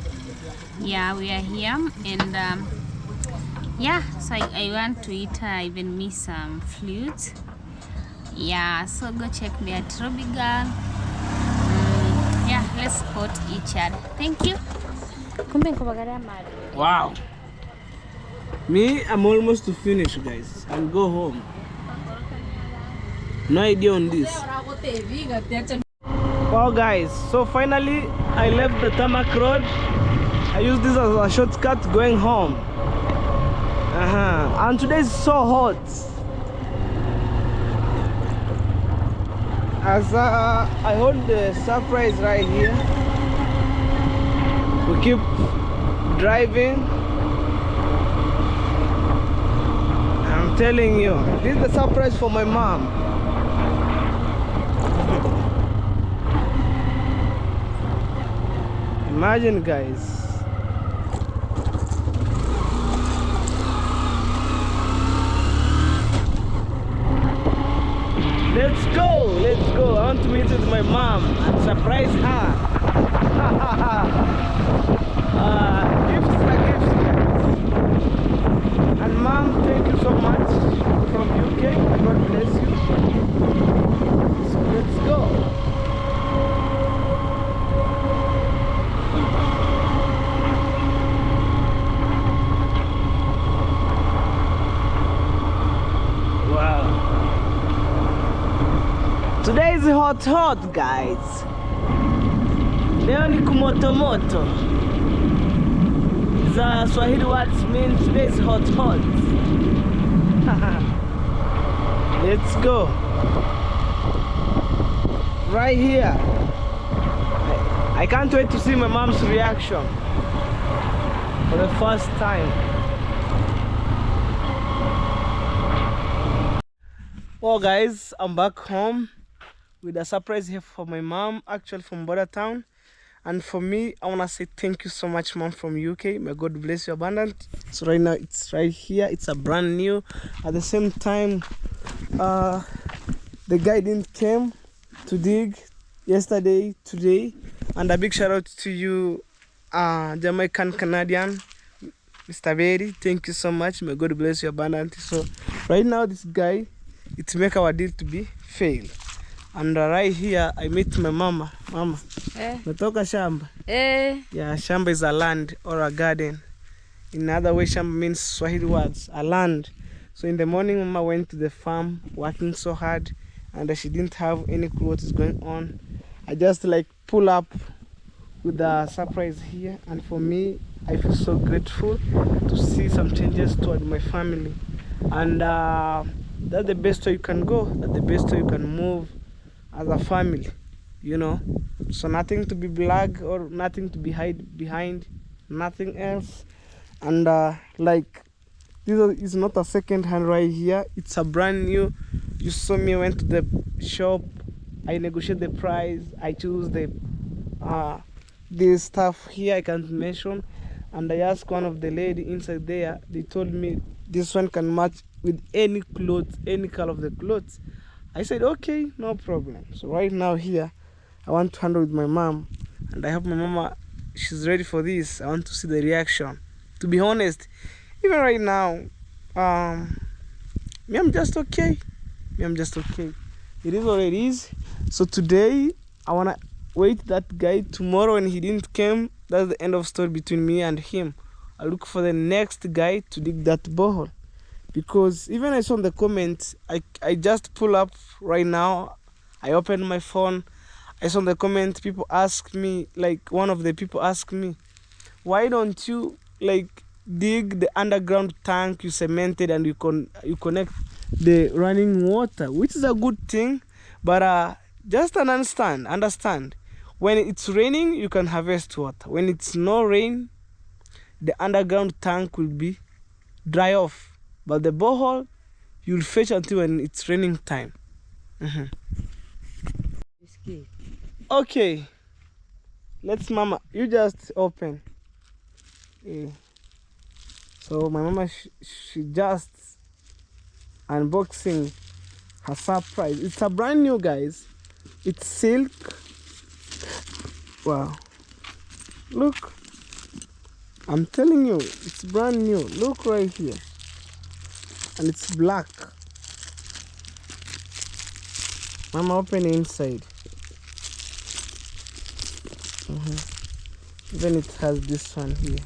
Yeah, we are here and yeah, so I want to eat even me some fruits. Yeah, so go check me at Robiga. Yeah, let's support each other. Thank you. Wow. Me, I'm almost to finish, guys, and go home. No idea on this. Wow, guys. So finally, I left the tarmac road. I use this as a shortcut going home. And today is so hot. As I hold the surprise right here, we keep driving. I'm telling you, this is the surprise for my mom. Imagine, guys. Let's go, let's go. I want to meet with my mom and surprise her. Gifts are gifts, guys. And mom, thank you so much from UK. God bless you. So let's go. Today is hot, guys. Leo ni kumoto. The Swahili words mean today is hot. Let's go. Right here. I can't wait to see my mom's reaction for the first time. Well, guys, I'm back home. with a surprise here for my mom, actually from Border Town. And for me, I want to say thank you so much, mom, from UK. May God bless you abundant. So right now, it's right here. It's a brand new. At the same time, the guy didn't came to dig yesterday, today. And a big shout out to you, Jamaican Canadian, Mr. Berry. Thank you so much. May God bless you abundantly. So right now, this guy, it make our deal to be fail. And right here, I meet my mama. Mama, natoka shamba. Yeah, shamba is a land or a garden. In other way, shamba means Swahili words, a land. So in the morning, mama went to the farm, working so hard, and she didn't have any clue what is going on. I just like pull up with a surprise here, and for me, I feel so grateful to see some changes toward my family. And that's the best way you can go. That's the best way you can move as a family, you know. So nothing to be black or nothing to be hide behind, nothing else. And like this is not a second hand right here, it's a brand new. You saw me went to the shop, I negotiate the price, I choose the this stuff here I can't mention, and I asked one of the lady inside there. They told me this one can match with any clothes, any color of the clothes. I said okay, no problem. So right now here I want to handle with my mom, and I hope my mama, she's ready for this. I want to see the reaction. To be honest, even right now, me, I'm just okay. Me, I'm just okay. It is what it is. So today I wanna wait that guy. Tomorrow when he didn't come, that's the end of story between me and him. I look for the next guy to dig that borehole. Because even I saw in the comments, I just pull up right now, I opened my phone, I saw in the comment, people ask me, like one of the people asked me, why don't you like dig the underground tank you cemented and you connect the running water, which is a good thing, but just understand, when it's raining, you can harvest water. When it's no rain, the underground tank will be dry off. But the borehole, you'll fetch until when it's raining time. Okay. Let's mama, you just open. Yeah. So my mama, she just unboxing her surprise. It's a brand new, guys. It's silk. Wow. Look. I'm telling you, it's brand new. Look right here. And it's black. Mama, open inside. Even it has this one here.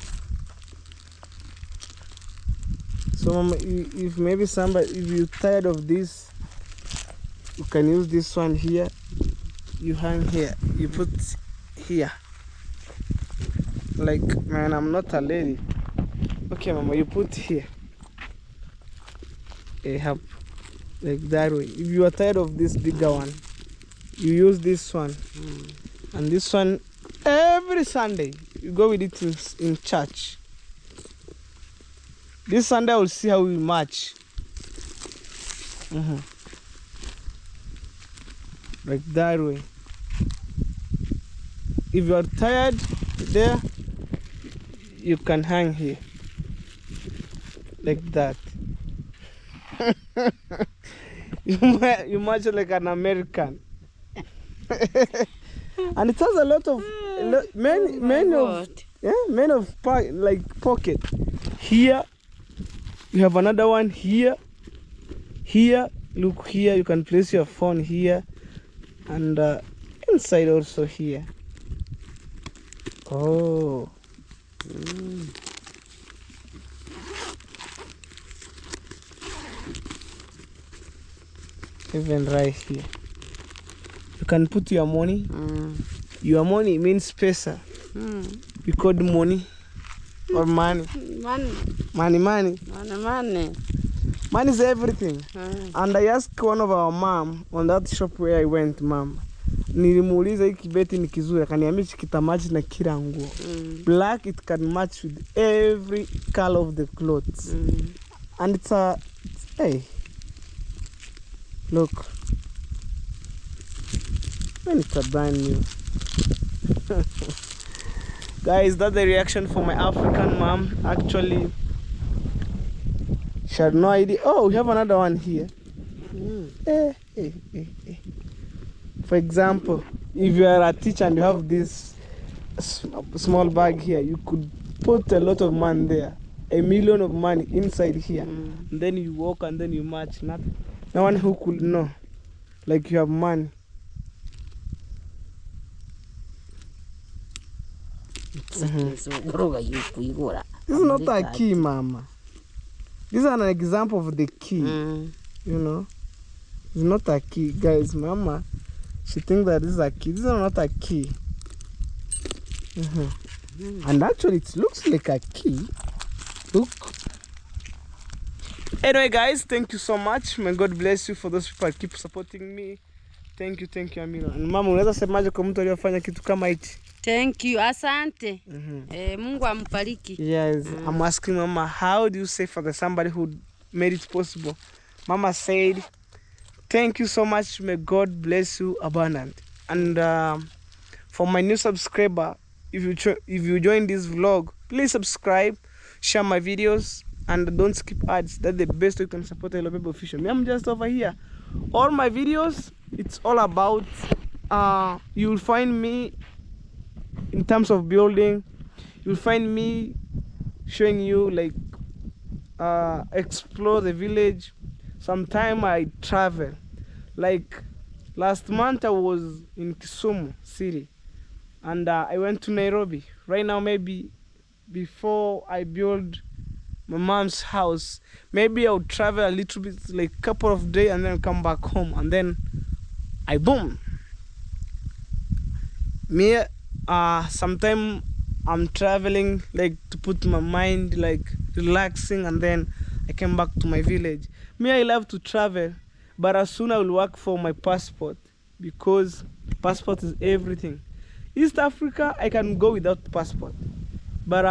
So mama, if maybe somebody, if you're tired of this, you can use this one here. You hang here. You put here. Like, man, I'm not a lady. Okay, mama, you put here. Help like that way. If you are tired of this bigger one, you use this one. And this one every Sunday you go with it in church. This Sunday I will see how we match. Like that way. If you are tired there, you can hang here like that. You match like an American. And it has a lot of many of like pocket. Here you have another one here. Here, look here, you can place your phone here, and inside also here. Oh. Even right here, you can put your money. Your money means pesa. We call money or money. Money. Money is everything. And I asked one of our mom on that shop where I went, mom, nilimuuliza hiki kibeti ni kizuri, akaniambia kitamachi na kila nguo. Black, it can match with every color of the clothes. And hey, look. Man, it's a brand new. Guys, that's the reaction for my African mom. Actually, she had no idea. Oh, we have another one here. For example, if you are a teacher and you have this small bag here, you could put a lot of money there, $1 million of money inside here. And then you walk and then you march. No one who could know, like you have money. This is not a key, mama. This is an example of the key. You know, it's not a key, guys. Mama, she thinks that this is a key. This is not a key. And actually, it looks like a key. Look. Anyway, guys, thank you so much. May God bless you for those people that keep supporting me. Thank you, Amira. And mama, unaweza semaje kwa mtu aliyofanya kitu kama hichi? Thank you, asante. Mungu ambariki. Yes, I'm asking Mama, how do you say for somebody who made it possible? Mama said, thank you so much. May God bless you abundant. And for my new subscriber, if you join this vlog, please subscribe, share my videos, and don't skip ads. That's the best way you can support Hello Baby Official. Me, I'm just over here. All my videos, it's all about, you'll find me in terms of building. You'll find me showing you like explore the village. Sometime I travel. Like last month I was in Kisumu City and I went to Nairobi. Right now, maybe before I build my mom's house, maybe I'll travel a little bit, like a couple of days, and then come back home, and then I boom. Me, sometime I'm traveling like to put my mind like relaxing, and then I came back to my village. Me, I love to travel, but as soon I will work for my passport, because passport is everything. East Africa, I can go without passport, but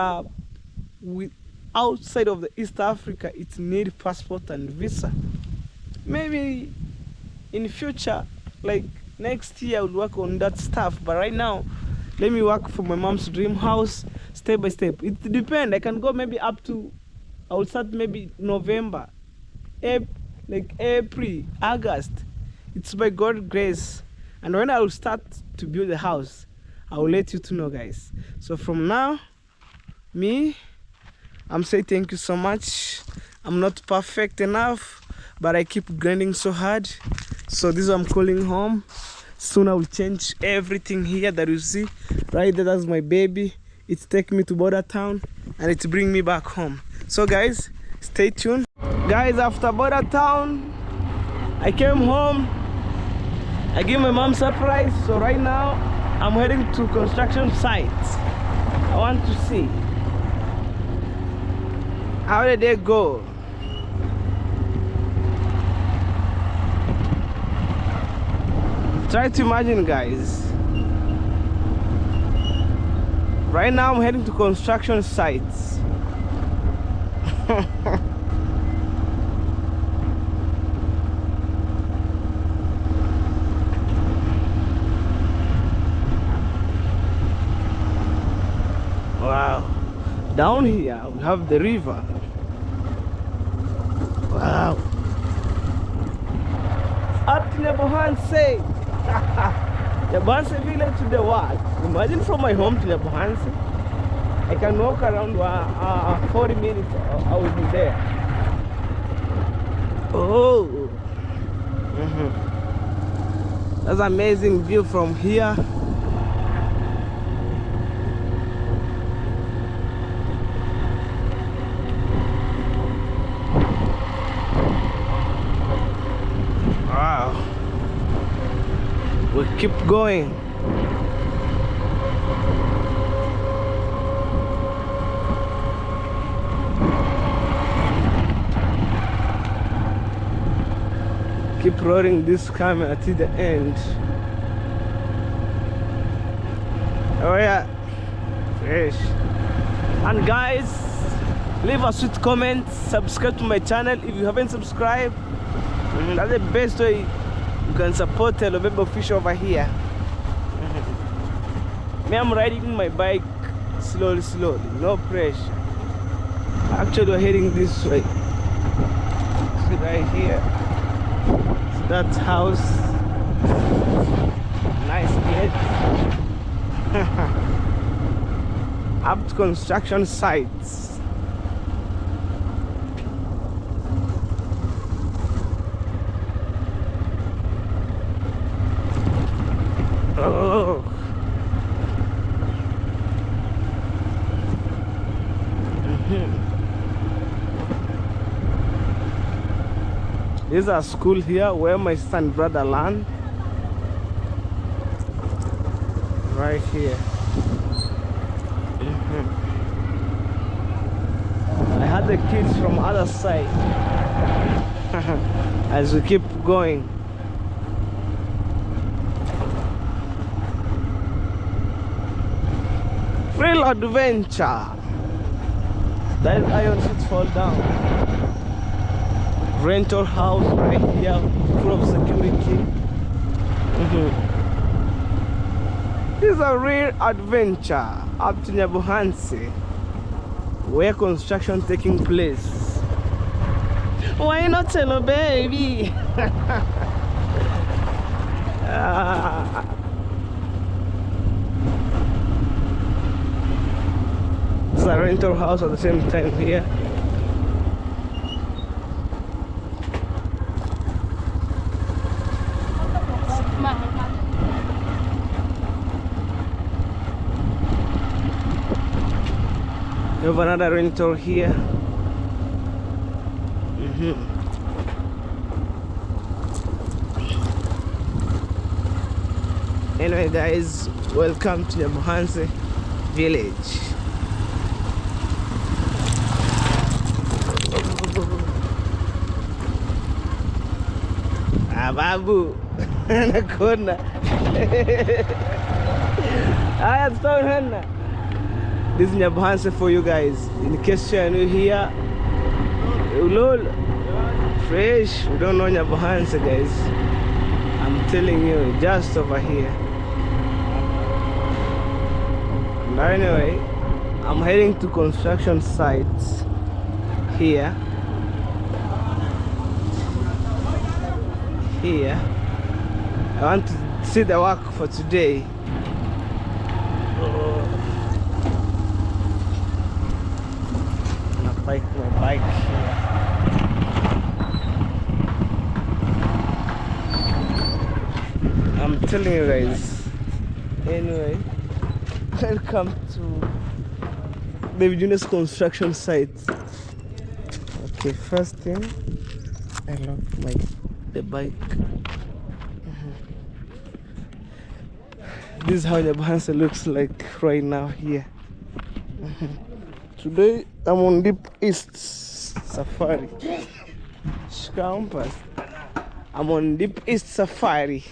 outside of the East Africa, it need passport and visa. Maybe in future, like next year, I will work on that stuff. But right now, let me work for my mom's dream house step by step. It depends. I can go maybe up to, I will start maybe November, like April, August. It's by God's grace. And when I will start to build the house, I will let you to know, guys. So from now, I'm saying thank you so much. I'm not perfect enough, but I keep grinding so hard. So this is what I'm calling home. Soon I will change everything here that you see. Right there, that's my baby. It's taking me to border town and it's bringing me back home. So guys, stay tuned. Guys, after border town, I came home. I gave my mom a surprise. So right now, I'm heading to construction site. I want to see how did they go. Try to imagine, guys. Right now I'm heading to construction sites. Wow. Down here we have the river. Wow. Up to Nebohanse. Nebohanse village to the what? Imagine from my home to Nebohanse. I can walk around 40 minutes. I will be there. Oh. That's an amazing view from here. We keep going. Keep rolling this camera to the end. Oh yeah, fresh. And guys, leave a sweet comment, subscribe to my channel if you haven't subscribed. That's the best way you can support Hello Baby Official over here. Me, I'm riding my bike slowly, no pressure. Actually, we're heading this way. See right here. See that house. Nice gate. Up to construction sites. Oh. There's a school here where my son brother learned. Right here. I had the kids from other side. As we keep going. Real adventure. That iron sheets fall down. Rental house right here, full of security. This is a real adventure up to Nyabuhansi, where construction taking place. Why not hello baby? It's a rental house at the same time here. We have another rental here. Anyway guys, welcome to the Nyabuhansi village. Babu, nakona. Aya, stone henna. This is Nyabuhansi for you guys. In case you're new here, ulol, fresh. We don't know Nyabuhansi, guys. I'm telling you, just over here. And anyway, I'm heading to construction sites here. Here, I want to see the work for today. I'm gonna park my bike here. I'm telling you guys. Anyway, welcome to the Virginia's construction site. Okay, first thing, I lock the bike. This is how Nyabuhansi looks like right now here. Today I'm on Deep East Safari. Campus. I'm on Deep East Safari.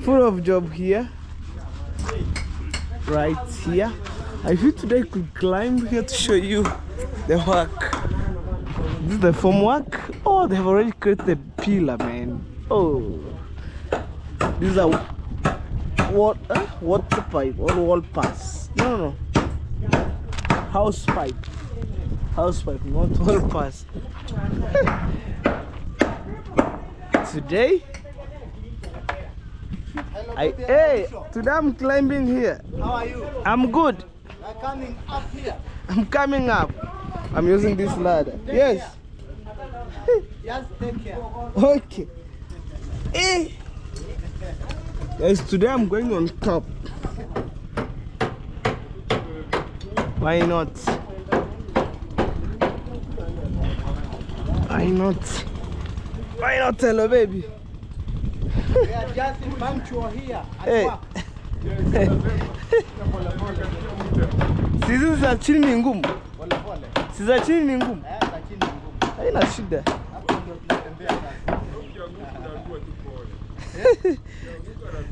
Full of job here. Right here. I feel today I could climb here to show you the work. This is the form work. Oh, they have already created the pillar, man. Oh, this is a water pipe or wall pass. No. House pipe, not wall pass. Today, today I'm climbing here. How are you? I'm good. I'm coming up here. I'm coming up. I'm using this ladder. Yes. Just take care. Okay. Yes, today I'm going on top. Why not? Why not? Why not, hello baby? We are just punctual here at work. Sisi za chini ni ngumu. Pole pole. Sisi za chini ni ngumu. Za chini ngumu. Haina shida. Hapo ndio tunatembea sasa.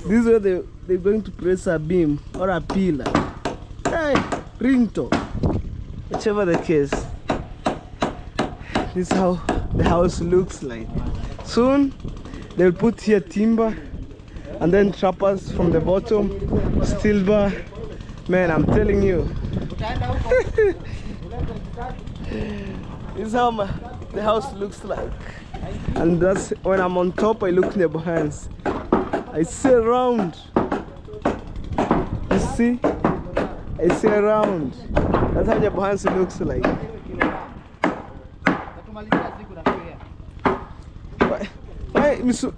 This is where they're going to press a beam or a pillar. Hey, rinto. Whichever the case. This is how the house looks like. Soon They'll put here timber and then trappers from the bottom, steel bar. Man, I'm telling you. This is how the house looks like. And that's when I'm on top, I look in the behinds. I see around. You see? I see around. That's how the behinds looks like.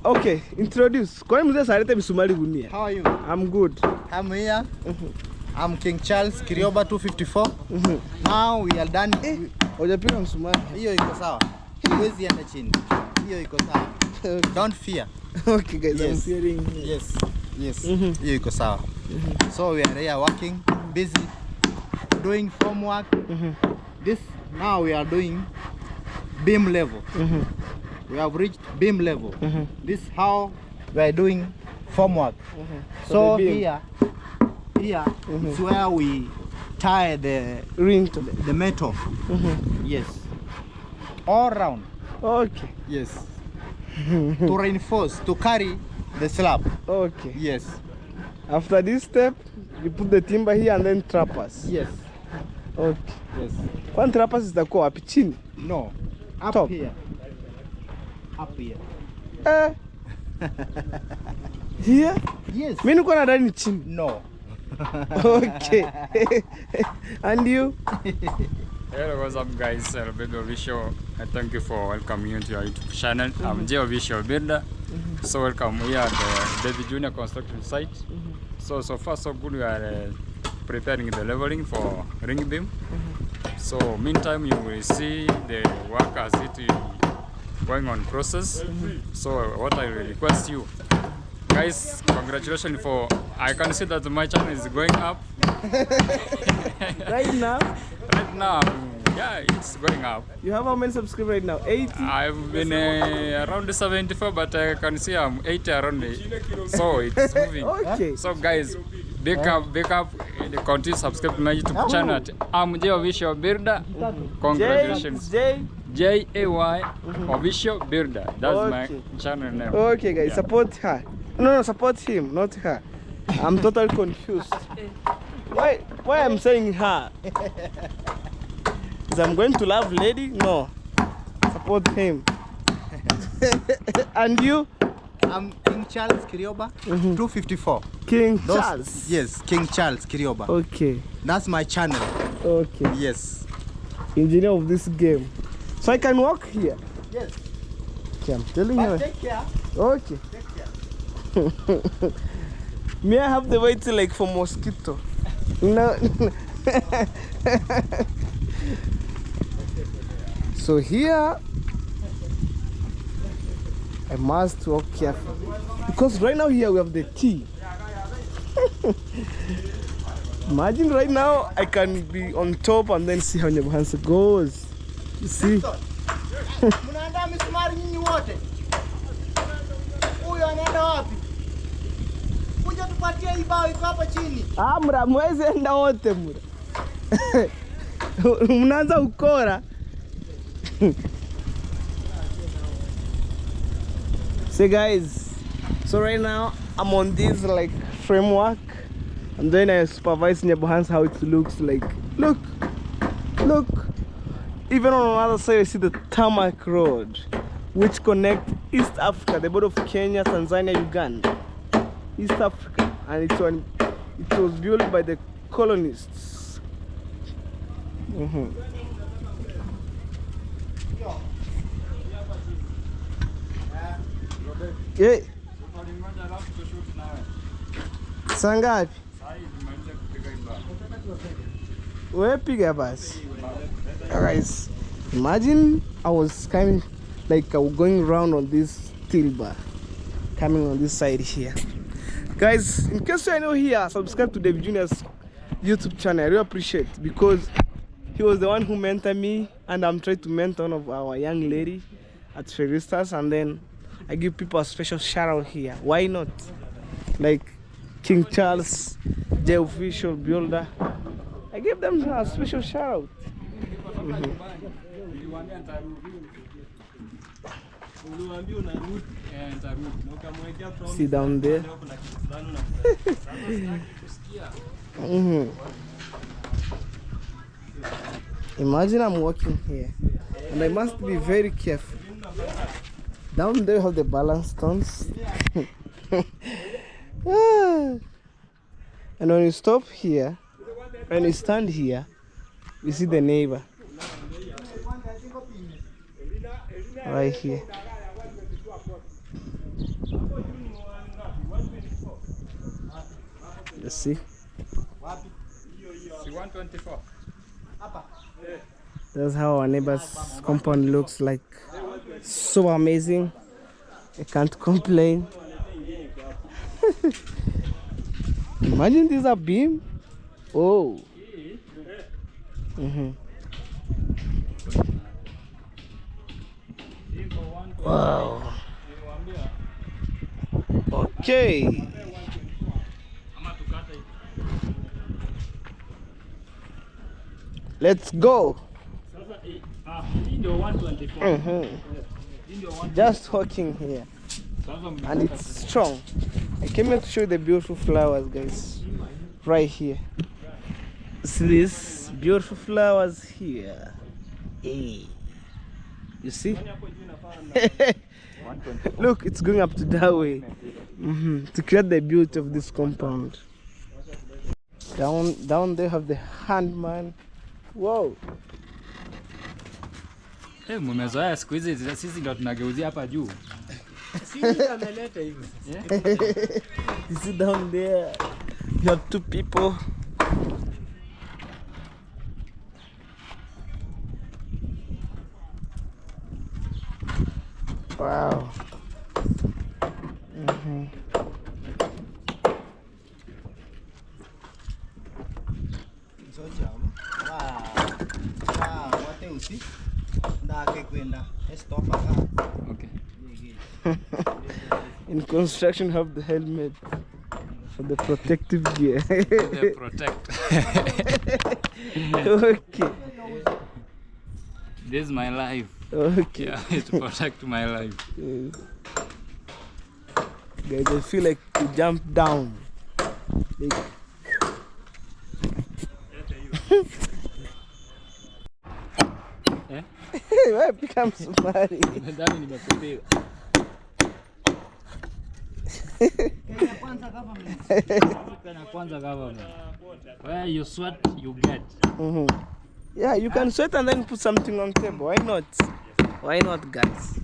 Okay, introduce. How are you? I'm good. I'm here. I'm King Charles Kirioba 254. Now we are done. Hujapiga msumari. Hiyo iko sawa. Huwezi enda chini. Hiyo iko sawa. Don't fear. Okay guys, Yes. I'm fearing. Yes. Hiyo iko sawa. So we are here working, busy, doing form work. This now we are doing beam level. We have reached beam level. This how we are doing form work. So the beam. here is where we tie the Ring to the metal. Yes. All round. Okay. Yes. To reinforce, to carry the slab. Okay. Yes. After this step, you put the timber here and then trappers. Yes. Okay. Yes. Kwani trappers zitakuwa wapi? Chini? No. Up Top. here. Up here. Here? Yes. Mimi niko nadhani ni chini. No. Okay. And you? Hello, what's up guys? Baby Official. Thank you for welcoming you to your YouTube channel. I'm J Official Builder. So welcome here at the David Junior construction site. So far so good. We are preparing the leveling for ring beam. So meantime you will see the work as it is going on process. So what I will request you guys, congratulations for, I can see that my channel is going up. Right now? Right now, yeah, it's going up. You have how many subscribers right now? 80? I've been around 74, but I can see I'm 80 around. So it's moving. Okay. So guys, big up, continue subscribe to my YouTube channel. I'm J Official Builder. Congratulations. Jay Official Builder. That's my channel name. Okay guys, support her. No, support him, not her. I'm totally confused. Why I'm saying her? Is I'm going to love lady? No. Support him. And you? I'm King Charles Kirioba 254. King Charles? Yes, King Charles Kirioba. Okay. That's my channel. Okay. Yes. Engineer of this game. So I can walk here? Yes. Okay, I'm telling But you. take care. Okay. Take care. May I have the weight like for mosquito? No. So here I must walk carefully because right now here we have the tea. Imagine right now I can be on top and then see how Nyabuhansa goes. You see? Mnaandaa misumari nyinyi wote. Huyo anaenda wapi? Kuja tupatie hii bao iko hapa chini. Mra mwezi enda wote mra. Mnaanza ukora. So guys, so right now I'm on this like framework and then I supervise Nyabuhansa how it looks like. Look. Even on another side I see the tarmac road which connect East Africa, the border of Kenya, Tanzania, Uganda. East Africa, and it was built by the colonists. Yeah. Sangapi? Wewe piga basi. Guys, imagine I was coming like going around on this steel bar, coming on this side here. Guys, in case you are new here, subscribe to David Junior's YouTube channel. I really appreciate it because he was the one who mentored me and I'm trying to mentor one of our young lady at Feristas, and then I give people a special shout out here. Why not? Like King Charles, J Official Builder. I give them a special shout out. See down there. Imagine I'm walking here, and I must be very careful. Down there, have the balance stones. And when you stop here, when you stand here, you see the neighbor right here. You see? 124. That's how our neighbor's compound looks like. So amazing. I can't complain. Imagine this a beam. Oh. Wow. Okay. Let's go. Just walking here, and it's strong. I came here to show you the beautiful flowers, guys. Right here. See these beautiful flowers here. Hey. You see? Look, it's going up to that way. To create the beauty of this compound. Down there have the handman. Whoa. Mmezoea siku hizi sisi ndo tunageuzia hapa juu. You see down there, you have two people. Wow. Okay. In construction, have the helmet for the protective gear. They protect. Okay. This is my life. Okay. Yeah, it protect my life. Yes. Guys, I feel like to jump down. Like, why become somebody? Where you sweat, you get. Yeah, you can sweat and then put something on table. Why not? Why not, guys?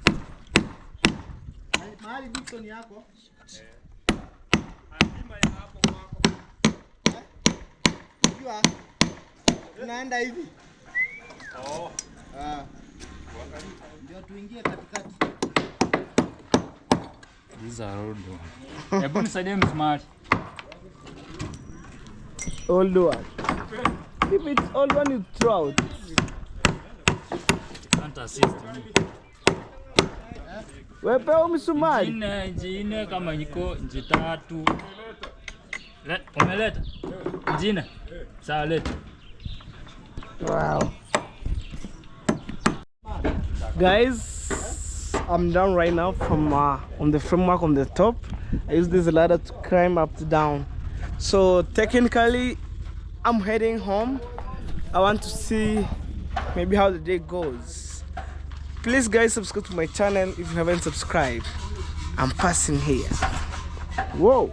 Tunaenda hivi. Ndio tuingie katikati. These are old ones. Hebu nisaidie msmart. Old one. If it's old one, you throw out. Can't assist me. Wewe msumari. Jine kama niko nji tatu. Umeleta? Jine. Sawa leta. Wow. Guys, I'm down right now from on the framework on the top. I use this ladder to climb up to down. So technically, I'm heading home. I want to see maybe how the day goes. Please guys, subscribe to my channel if you haven't subscribed. I'm passing here. Whoa.